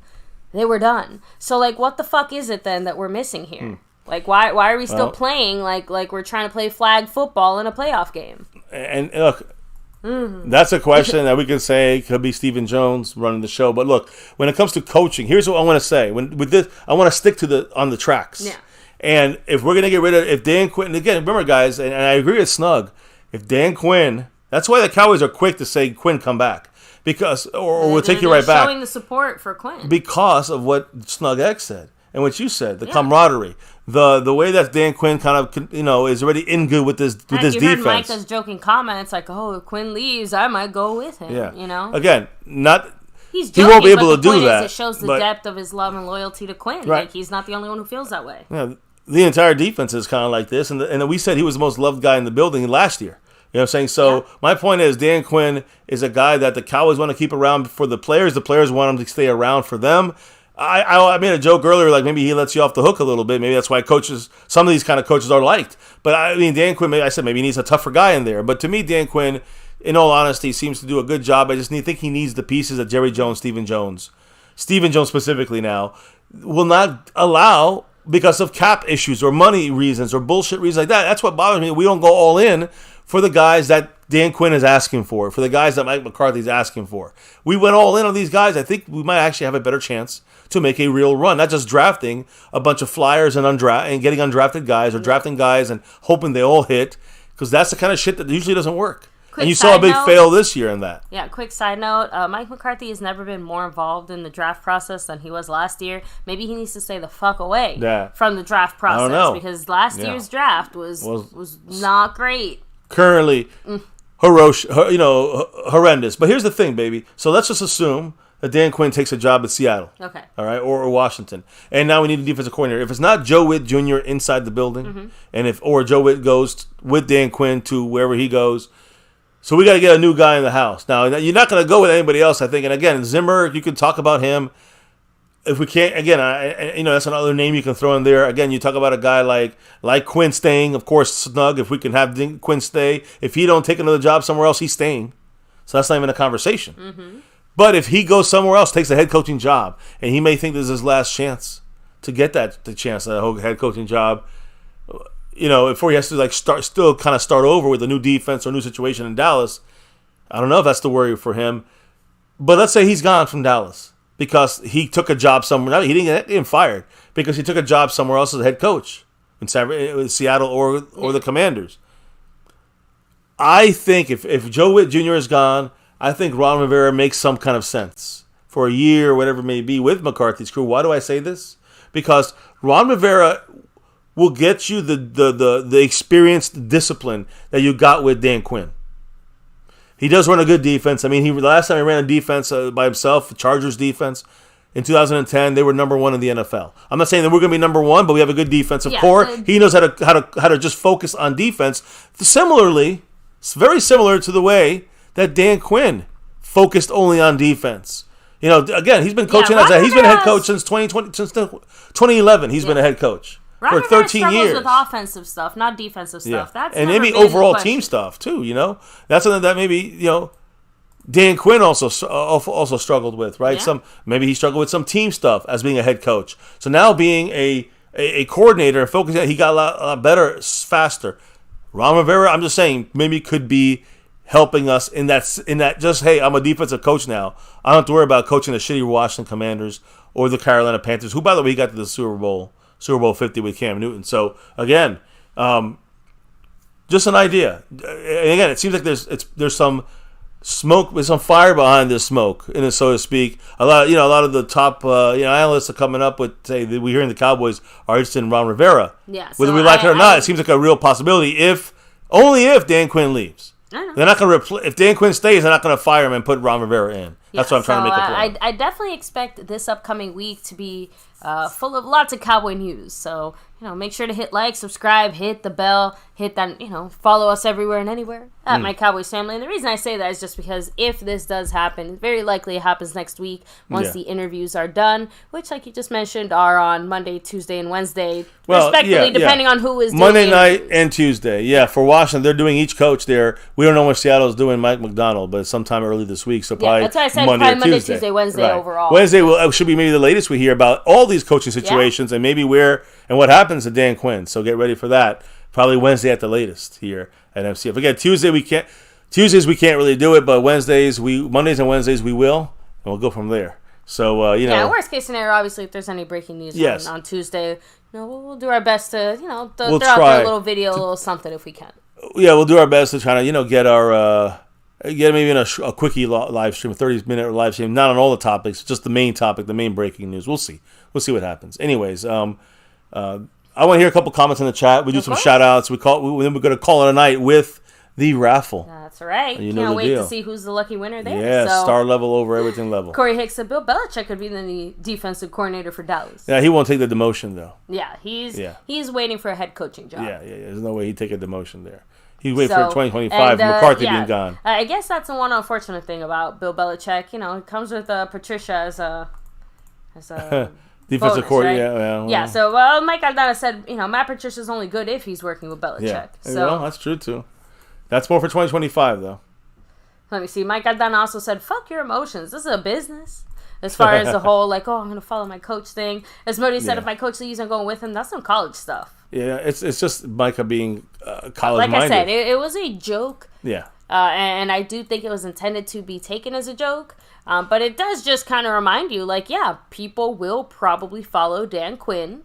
they were done. So, like, what the fuck is it, then, that we're missing here? Like, why are we still playing like we're trying to play flag football in a playoff game? And look, that's a question that we can say could be Stephen Jones running the show. But look, when it comes to coaching, here's what I want to say. With this, I want to stick to on the tracks. Yeah. And if we're gonna get rid of if Dan Quinn again, remember guys, and I agree with Snug. If Dan Quinn, that's why the Cowboys are quick to say Quinn come back because or we'll take you right back. Showing the support for Quinn because of what Snug X said and what you said, the camaraderie. The way that Dan Quinn kind of is already in good with this defense. You heard Micah's joking comments like, "Oh, if Quinn leaves, I might go with him." Yeah. Again, he's joking, he won't be able but to do that. It shows the depth of his love and loyalty to Quinn. Right. Like he's not the only one who feels that way. Yeah, the entire defense is kind of like this, and we said he was the most loved guy in the building last year. You know what I'm saying? So my point is, Dan Quinn is a guy that the Cowboys want to keep around for the players. The players want him to stay around for them. I made a joke earlier, like maybe he lets you off the hook a little bit. Maybe that's why some of these kind of coaches are liked. But I mean, Dan Quinn, I said maybe he needs a tougher guy in there. But to me, Dan Quinn, in all honesty, seems to do a good job. I just think he needs the pieces that Jerry Jones, Stephen Jones specifically now, will not allow because of cap issues or money reasons or bullshit reasons like that. That's what bothers me. We don't go all in for the guys that Dan Quinn is asking for the guys that Mike McCarthy's asking for. We went all in on these guys. I think we might actually have a better chance to make a real run, not just drafting a bunch of flyers and getting undrafted guys or drafting guys and hoping they all hit, because that's the kind of shit that usually doesn't work. And you saw a big fail this year in that. Yeah, quick side note. Mike McCarthy has never been more involved in the draft process than he was last year. Maybe he needs to stay the fuck away from the draft process. I don't know. Because last year's draft was not great. Currently, horrendous. But here's the thing, baby. So let's just assume that Dan Quinn takes a job at Seattle. Okay. All right, or Washington. And now we need a defensive coordinator. If it's not Joe Witt Jr. inside the building, or Joe Witt goes with Dan Quinn to wherever he goes, so we got to get a new guy in the house. Now, you're not going to go with anybody else, I think. And again, Zimmer, you can talk about him. If we can't, again, that's another name you can throw in there. Again, you talk about a guy like Quinn staying. Of course, Snug, if we can have Quinn stay. If he don't take another job somewhere else, he's staying. So that's not even a conversation. But if he goes somewhere else, takes a head coaching job, and he may think this is his last chance to get the chance at a whole head coaching job, before he has to start over with a new defense or a new situation in Dallas, I don't know if that's the worry for him. But let's say he's gone from Dallas because he took a job somewhere. He didn't get fired because he took a job somewhere else as a head coach in Seattle or the Commanders. I think if Joe Witt Jr. is gone, I think Ron Rivera makes some kind of sense for a year or whatever it may be with McCarthy's crew. Why do I say this? Because Ron Rivera will get you the experienced discipline that you got with Dan Quinn. He does run a good defense. I mean, the last time he ran a defense by himself, the Chargers defense, in 2010, they were number 1 in the NFL. I'm not saying that we're going to be number 1, but we have a good defensive core. He knows how to just focus on defense. Similarly, it's very similar to the way that Dan Quinn focused only on defense. Again, he's been coaching he's been a head coach since 2011. He's been a head coach for 13 years. With offensive stuff, not defensive stuff. That's and maybe overall team stuff too. That's something that maybe Dan Quinn also struggled with, right? Yeah. Maybe he struggled with some team stuff as being a head coach. So now being a coordinator and focusing, he got a lot better faster. Ron Rivera, I'm just saying, maybe could be helping us in that just, hey, I'm a defensive coach now. I don't have to worry about coaching the shitty Washington Commanders or the Carolina Panthers, who, by the way, got to the Super Bowl 50 with Cam Newton. So, again, just an idea. And again, it seems like there's some smoke, there's some fire behind this smoke, so to speak. A lot of the top analysts are coming up with, say, we hearing the Cowboys are interested in Ron Rivera. Yeah, whether we like it or not, it seems like a real possibility. Only if Dan Quinn leaves. They're not going to if Dan Quinn stays, they're not going to fire him and put Ron Rivera in. That's what I'm trying to make the point. I definitely expect this upcoming week to be full of lots of Cowboy news. So, make sure to hit like, subscribe, hit the bell, hit that, follow us everywhere and anywhere at My Cowboys Family. And the reason I say that is just because if this does happen, very likely it happens next week once the interviews are done, which, like you just mentioned, are on Monday, Tuesday, and Wednesday, respectively, depending on who is doing Monday night and Tuesday. Yeah, for Washington, they're doing each coach there. We don't know when Seattle's doing Mike McDonald, but sometime early this week, so probably that's why I said Monday, Tuesday, Wednesday overall. Wednesday should be maybe the latest we hear about all these coaching situations and maybe where and what happens to Dan Quinn. So get ready for that. Probably Wednesday at the latest here at MCF. Again, Tuesdays we can't really do it, but Mondays and Wednesdays we will, and we'll go from there. So worst case scenario, obviously, if there's any breaking news on Tuesday, we'll do our best to throw out there a little video, a little something if we can. Yeah, we'll do our best to try to get our. Get maybe in a quickie live stream, a 30-minute live stream, not on all the topics, just the main topic, the main breaking news. We'll see what happens. Anyways, I want to hear a couple comments in the chat. We do some shout-outs. Then we're going to call it a night with the raffle. That's right. Can't wait to see who's the lucky winner there. Yeah, star level over everything level. Corey Hicks said Bill Belichick could be the defensive coordinator for Dallas. Yeah, he won't take the demotion, though. Yeah, he's waiting for a head coaching job. Yeah. There's no way he'd take a demotion there. He'd wait for 2025, McCarthy being gone. I guess that's the one unfortunate thing about Bill Belichick. It comes with Patricia as a defensive coordinator. Yeah. So Mike Aldana said, Matt Patricia's only good if he's working with Belichick. Yeah. So that's true too. That's more for 2025 though. Let me see. Mike Aldana also said, "Fuck your emotions. This is a business." As far as the whole, I'm going to follow my coach thing. As Modi said, if my coach leaves, I'm going with him. That's some college stuff. Yeah, it's just Micah being college-minded. Like I said, it was a joke. Yeah. And I do think it was intended to be taken as a joke. But it does just kind of remind you, people will probably follow Dan Quinn.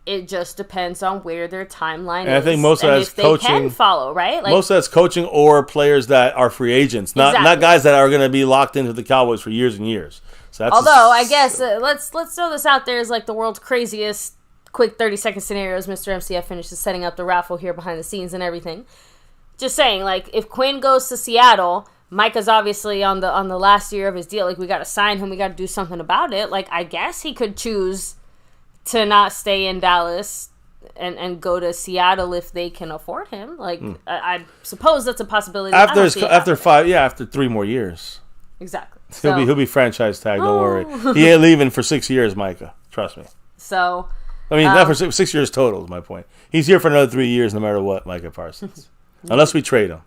It just depends on where their timeline is. I think most of that's coaching. They can follow, right? Most of that's coaching or players that are free agents, not guys that are going to be locked into the Cowboys for years and years. So that's I guess let's throw this out there as the world's craziest quick 30-second scenarios. Mr. MCF finishes setting up the raffle here behind the scenes and everything. Just saying, if Quinn goes to Seattle, Micah's obviously on the last year of his deal. We got to sign him. We got to do something about it. I guess he could choose to not stay in Dallas and go to Seattle if they can afford him. I suppose that's a possibility. After 3 more years. Exactly. He'll be franchise tag. Don't worry. He ain't leaving for 6 years, Micah. Trust me. So. I mean, not for 6 years total is my point. He's here for another 3 years, no matter what, Micah Parsons, unless we trade him.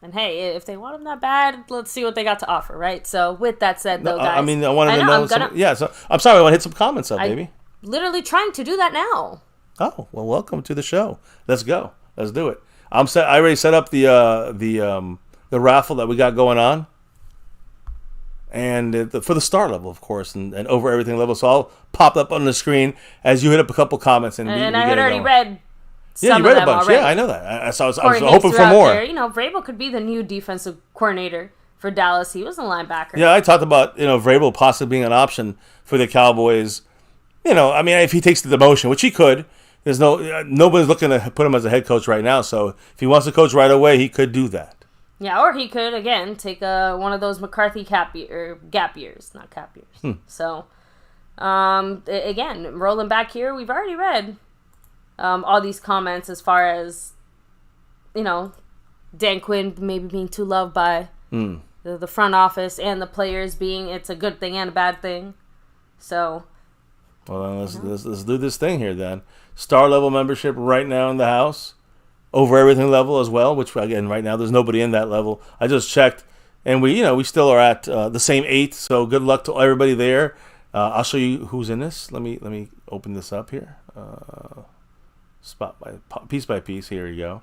And hey, if they want him that bad, let's see what they got to offer, right? So with that said, though, guys, I wanted to know. So I'm sorry. I want to hit some comments up, baby. Literally trying to do that now. Oh well, welcome to the show. Let's go. Let's do it. I already set up the raffle that we got going on. And for the star level, of course, and over everything level. So I'll pop up on the screen as you hit up a couple comments. And I had already read some you of read them a bunch. already. Yeah, I know that. I was Corey hoping Hickster for out more. there. Vrabel could be the new defensive coordinator for Dallas. He was a linebacker. Yeah, I talked about Vrabel possibly being an option for the Cowboys. I mean, if he takes the demotion, which he could, there's nobody's looking to put him as a head coach right now. So if he wants to coach right away, he could do that. Yeah, or he could again take one of those McCarthy gap years, not cap years. So, again, rolling back here, we've already read all these comments as far as Dan Quinn maybe being too loved by the front office and the players, being it's a good thing and a bad thing. So, well, then let's do this thing here then. Star level membership right now in the house. Over everything level as well, which again right now there's nobody in that level. I just checked, and we still are at the same 8. So good luck to everybody there. I'll show you who's in this. Let me open this up here, piece by piece. Here you go,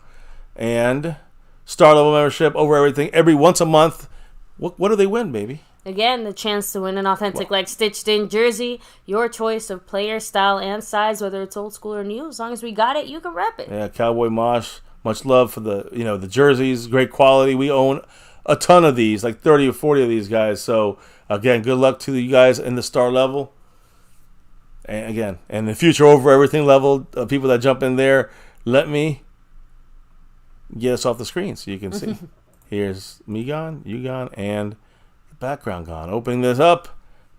and star level membership over everything every once a month. What do they win, baby? Again, the chance to win an authentic, stitched-in jersey. Your choice of player, style, and size, whether it's old school or new. As long as we got it, you can rep it. Yeah, Cowboy Mosh. Much love for the jerseys. Great quality. We own a ton of these, like 30 or 40 of these guys. So, again, good luck to you guys in the star level. And, again, and the future over everything level, people that jump in there, let me get us off the screen so you can see. Here's me gone, you gone, and background gone. Opening this up,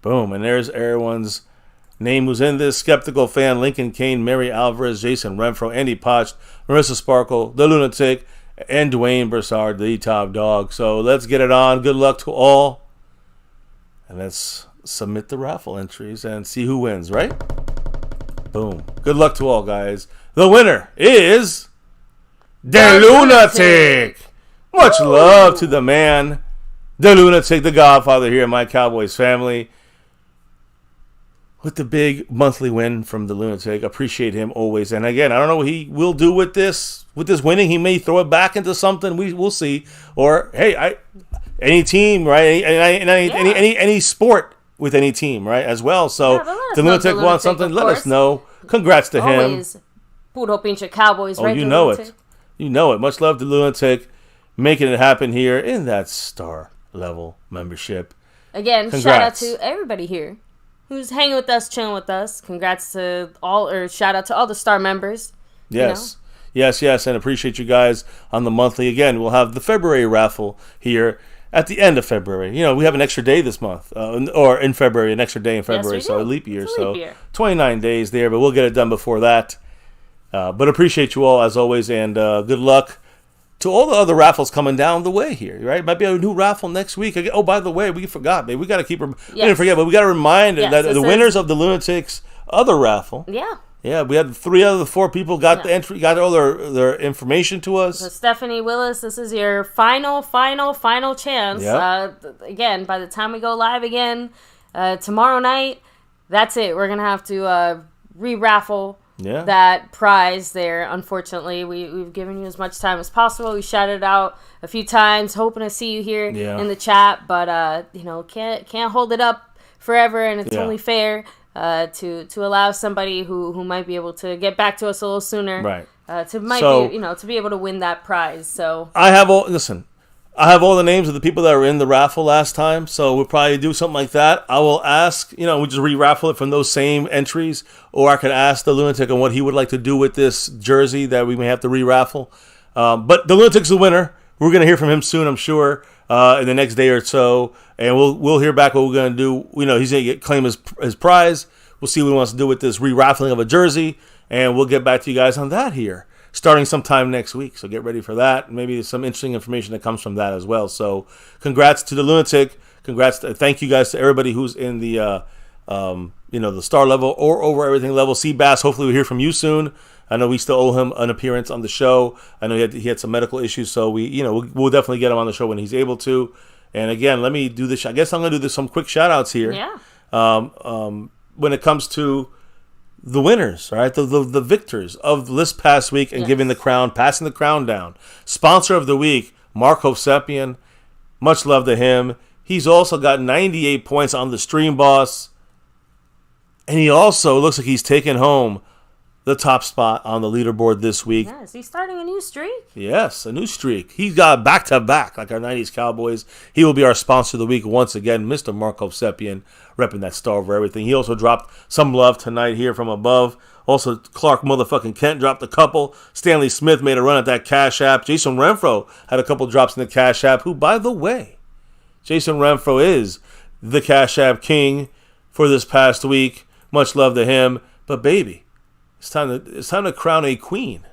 boom, and there's everyone's name who's in this. Skeptical Fan, Lincoln Kane, Mary Alvarez, Jason Renfro, Andy Potch, Marissa Sparkle, The Lunatic, and Dwayne Broussard, the top dog. So let's get it on. Good luck to all. And let's submit the raffle entries and see who wins, right? Boom. Good luck to all, guys. The winner is The Lunatic. Much love to the man, The Lunatic, the Godfather here in My Cowboys Family. With the big monthly win from The Lunatic. Appreciate him always. And again, I don't know what he will do with this winning. He may throw it back into something. We'll see. Or, hey, any team, right? Any sport with any team, right? As well. So, The Lunatic wants something. Let us know. Congrats to him. Always puro pinche Cowboys, right? You know it. You know it. Much love to Lunatic. Making it happen here in that star level membership. Again, Congrats. Shout out to everybody here who's hanging with us, chilling with us. Congrats to shout out to all the star members. Yes. Yes, and appreciate you guys on the monthly. Again, we'll have the February raffle here at the end of February. We have an extra day this month, or in February, an extra day in February, so a leap year. It's a leap year. 29 days there, but we'll get it done before that. But appreciate you all, as always, and good luck to all the other raffles coming down the way here, right? Might be a new raffle next week. Oh, by the way, we forgot, babe. We got to keep. We didn't forget, but we got to remind that the winners of the Lunatic's other raffle. Yeah, we had 3 out of the 4 people got the entry, got all their information to us. So Stephanie Willis, this is your final chance. Yep. Again, by the time we go live again tomorrow night, that's it. We're gonna have to re-raffle. Yeah. That prize there. Unfortunately, we've given you as much time as possible. We shouted out a few times, hoping to see you here in the chat, but can't hold it up forever, and it's only fair to allow somebody who might be able to get back to us a little sooner, right? To be able to win that prize. So I have all the names of the people that were in the raffle last time, so we'll probably do something like that. I will ask, we just re-raffle it from those same entries, or I could ask the Lunatic on what he would like to do with this jersey that we may have to re-raffle. But the Lunatic's the winner. We're going to hear from him soon, I'm sure, in the next day or so, and we'll hear back what we're going to do. He's going to claim his prize. We'll see what he wants to do with this re-raffling of a jersey, and we'll get back to you guys on that here, starting sometime next week. So get ready for that. Maybe some interesting information that comes from that as well. So congrats to the Lunatic. Thank you guys to everybody who's in the the star level or over everything level. Seabass, hopefully we'll hear from you soon. I know we still owe him an appearance on the show. I know he had some medical issues, so we'll definitely get him on the show when he's able to. And again, let me do this. I guess I'm going to do some quick shout outs here. Yeah. When it comes to the winners, right? The victors of this past week and passing the crown down. Sponsor of the week, Mark Hovsepian. Much love to him. He's also got 98 points on the Stream Boss. And he also looks like he's taken home the top spot on the leaderboard this week. Yeah, is he starting a new streak? Yes, a new streak. He's got back-to-back, like our 90s Cowboys. He will be our sponsor of the week once again, Mr. Marco Sepian, repping that star over everything. He also dropped some love tonight here from above. Also, Clark motherfucking Kent dropped a couple. Stanley Smith made a run at that Cash App. Jason Renfro had a couple drops in the Cash App, who, by the way, Jason Renfro is the Cash App king for this past week. Much love to him. But, baby, it's time to crown a queen.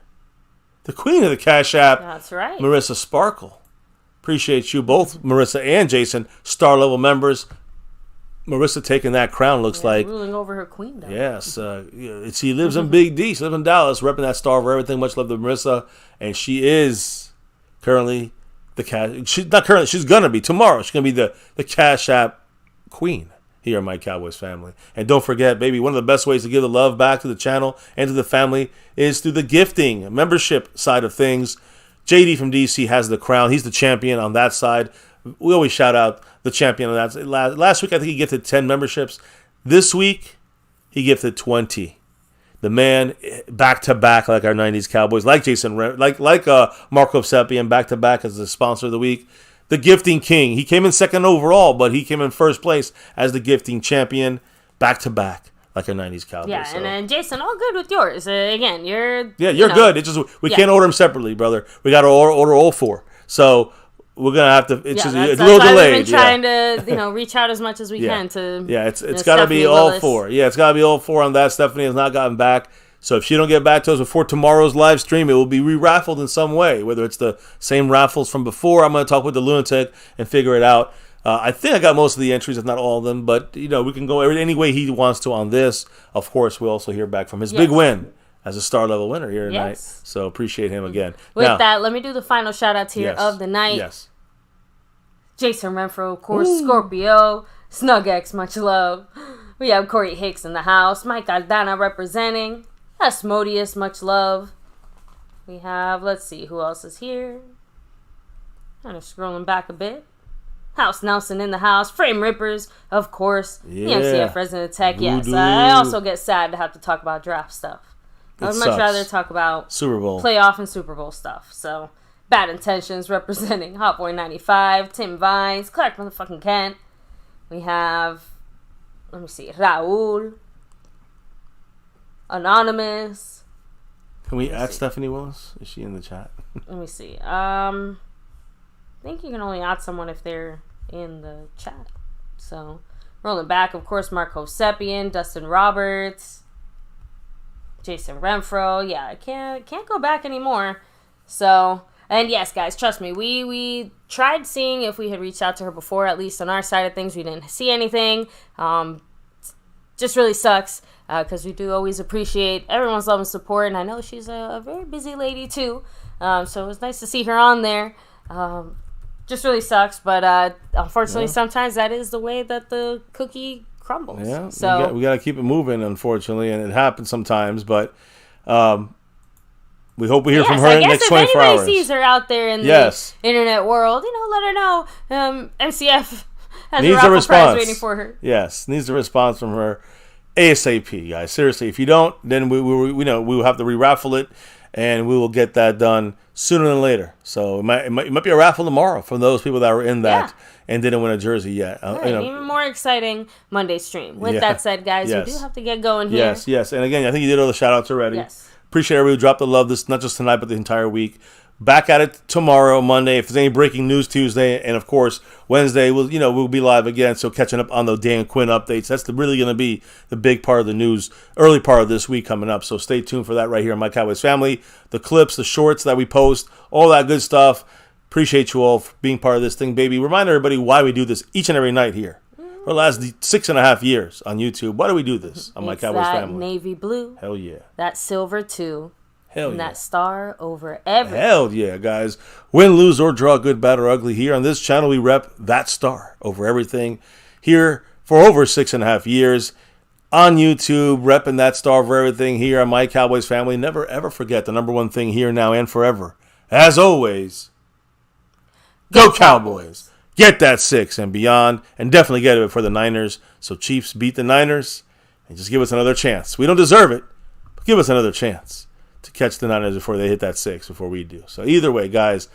The queen of the Cash App. That's right. Marissa Sparkle. Appreciate you both, Marissa and Jason, star level members. Marissa taking that crown looks like. Ruling over her queendom. Yes. She lives in Big D. She lives in Dallas, repping that star over everything. Much love to Marissa. And she is currently the Cash. She's not currently. She's going to be. Tomorrow, she's going to be the Cash App queen here on My Cowboys Family. And don't forget, baby, one of the best ways to give the love back to the channel and to the family is through the gifting, membership side of things. JD from DC has the crown. He's the champion on that side. We always shout out the champion on that. Last week, I think he gifted 10 memberships. This week, he gifted 20. The man, back-to-back, like our 90s Cowboys, like Jason, like Marco Sepian, back-to-back as the sponsor of the week. The gifting king. He came in second overall, but he came in first place as the gifting champion, back-to-back, like our 90s Cowboys. Yeah, so. and then Jason, all good with yours. Again, you're... Yeah, you're good. It's just we can't order them separately, brother. We got to order all four. So... we're gonna have to. It's just it's a little delayed. We've been trying to, reach out as much as we can to. Yeah, it's got to be all four. Yeah, it's got to be all four on that. Stephanie has not gotten back, so if she don't get back to us before tomorrow's live stream, it will be re-raffled in some way. Whether it's the same raffles from before, I'm gonna talk with the lunatic and figure it out. I think I got most of the entries, if not all of them, but we can go any way he wants to on this. Of course, we'll also hear back from his big win as a star level winner here tonight. So appreciate him again. With that, let me do the final shout outs here of the night. Yes. Jason Renfro, of course, Scorpio, Snug X, much love. We have Corey Hicks in the house, Mike Aldana representing, Asmodeus, much love. We have, let's see, who else is here? Kind of scrolling back a bit. House Nelson in the house, Frame Rippers, of course, the MCF Resident Tech. Yes, I also get sad to have to talk about draft stuff. I would much rather talk about Super Bowl, playoff and Super Bowl stuff. So, Bad Intentions representing Hot Boy 95, Tim Vines, Clark motherfucking Kent. We have, let me see, Raul, Anonymous. Can we add Stephanie Willis? Is she in the chat? Let me see. I think you can only add someone if they're in the chat. So, rolling back, of course, Marco Sepian, Dustin Roberts, Jason Renfro. Yeah, I can't go back anymore. So, and yes, guys, trust me, we tried seeing if we had reached out to her before, at least on our side of things. We didn't see anything. Just really sucks because we do always appreciate everyone's love and support, and I know she's a very busy lady too. So it was nice to see her on there. Just really sucks, but unfortunately, sometimes that is the way that the cookie crumbles. Yeah, so we got to keep it moving, unfortunately, and it happens sometimes. But we hope we hear from her in the next 24 hours. If anybody sees her out there in the internet world, let her know. MCF has a raffle prize waiting for her. Yes, needs a response from her ASAP, guys. Seriously, if you don't, then we will have to re-raffle it, and we will get that done sooner than later. So it might be a raffle tomorrow from those people that were in that and didn't win a jersey yet. Even more exciting Monday stream. With that said, guys, we do have to get going here. Yes. And again, I think you did all the shout-outs already. Yes. Appreciate everybody who dropped the love, not just tonight, but the entire week. Back at it tomorrow, Monday. If there's any breaking news, Tuesday, and of course Wednesday, we'll be live again. So catching up on the Dan Quinn updates. That's really going to be the big part of the news, early part of this week coming up. So stay tuned for that right here on My Cowboys Family. The clips, the shorts that we post, all that good stuff. Appreciate you all for being part of this thing, baby. Remind everybody why we do this each and every night here. For the last 6.5 years on YouTube. Why do we do this on My Cowboys Family? That navy blue. Hell yeah. That silver too. Hell and yeah. that star over everything. Hell yeah, guys. Win, lose, or draw, good, bad, or ugly. Here on this channel, we rep that star over everything. Here for over 6.5 years. On YouTube, repping that star over everything. Here on My Cowboys Family. Never, ever forget the number one thing here, now, and forever. As always, go Cowboys. Get that 6 and beyond. And definitely get it for the Niners. So Chiefs beat the Niners. And just give us another chance. We don't deserve it. give us another chance to catch the Niners before they hit that 6, before we do. So either way, guys,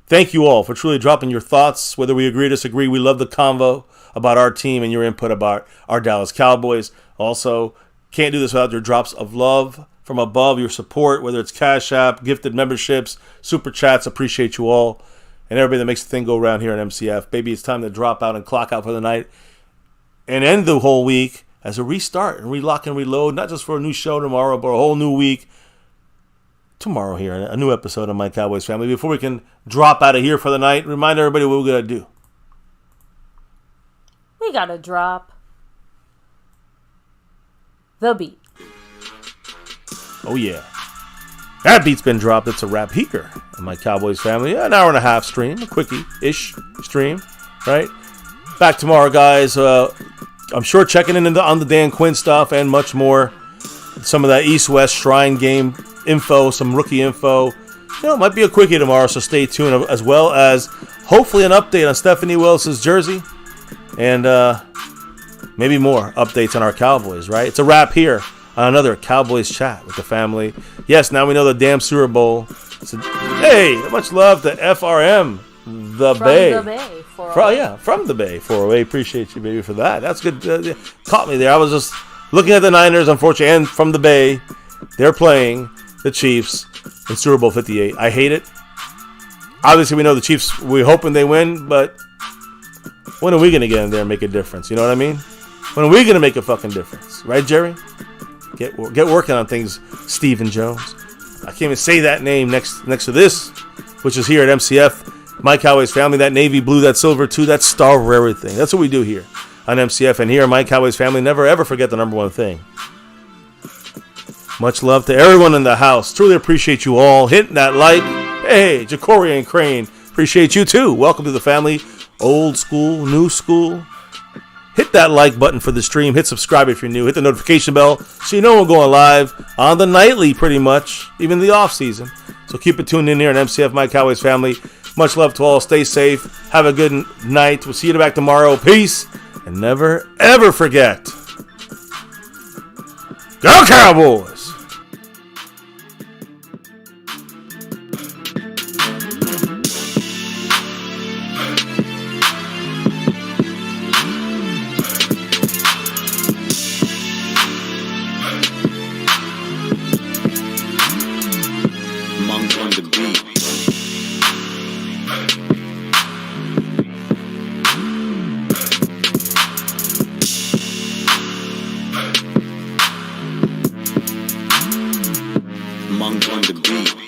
thank you all for truly dropping your thoughts. Whether we agree or disagree, we love the convo about our team and your input about our Dallas Cowboys. Also, can't do this without your drops of love from above, your support, whether it's Cash App, gifted memberships, super chats. Appreciate you all and everybody that makes the thing go around here at MCF. Baby, it's time to drop out and clock out for the night and end the whole week as a restart and relock and reload, not just for a new show tomorrow, but a whole new week tomorrow here, a new episode of My Cowboys Family. Before we can drop out of here for the night, remind everybody what we're going to do. We got to drop the beat. Oh, yeah. That beat's been dropped. It's a wrap here on My Cowboys Family. An hour and a half stream, a quickie-ish stream, right? Back tomorrow, guys. I'm sure checking in on the Dan Quinn stuff and much more. Some of that East-West Shrine game info, some rookie info. It might be a quickie tomorrow, so stay tuned. As well as hopefully an update on Stephanie Willis's jersey. And maybe more updates on our Cowboys, right? It's a wrap here on another Cowboys chat with the family. Yes, now we know the damn Super Bowl. So, hey, much love to FRM, the Bay. From the Bay. From the Bay 408. Appreciate you, baby, for that. That's good. Caught me there. I was just looking at the Niners, unfortunately, and from the Bay. They're playing the Chiefs in Super Bowl 58. I hate it. Obviously, we know the Chiefs, we're hoping they win, but when are we going to get in there and make a difference? You know what I mean? When are we going to make a fucking difference? Right, Jerry? Get working on things, Stephen Jones. I can't even say that name next to this, which is here at MCF, My Cowboys Family. That navy blue, that silver too, that star for everything. That's what we do here on MCF. And here at My Cowboys Family, never ever forget the number one thing. Much love to everyone in the house. Truly appreciate you all. Hitting that like. Hey, Jacory and Crane. Appreciate you too. Welcome to the family. Old school, new school. Hit that like button for the stream. Hit subscribe if you're new. Hit the notification bell so you know we're going live on the nightly pretty much, even the off season. So keep it tuned in here at MCF My Cowboys Family. Much love to all. Stay safe. Have a good night. We'll see you back tomorrow. Peace. And never, ever forget. Go Cowboys! Monk on the beat.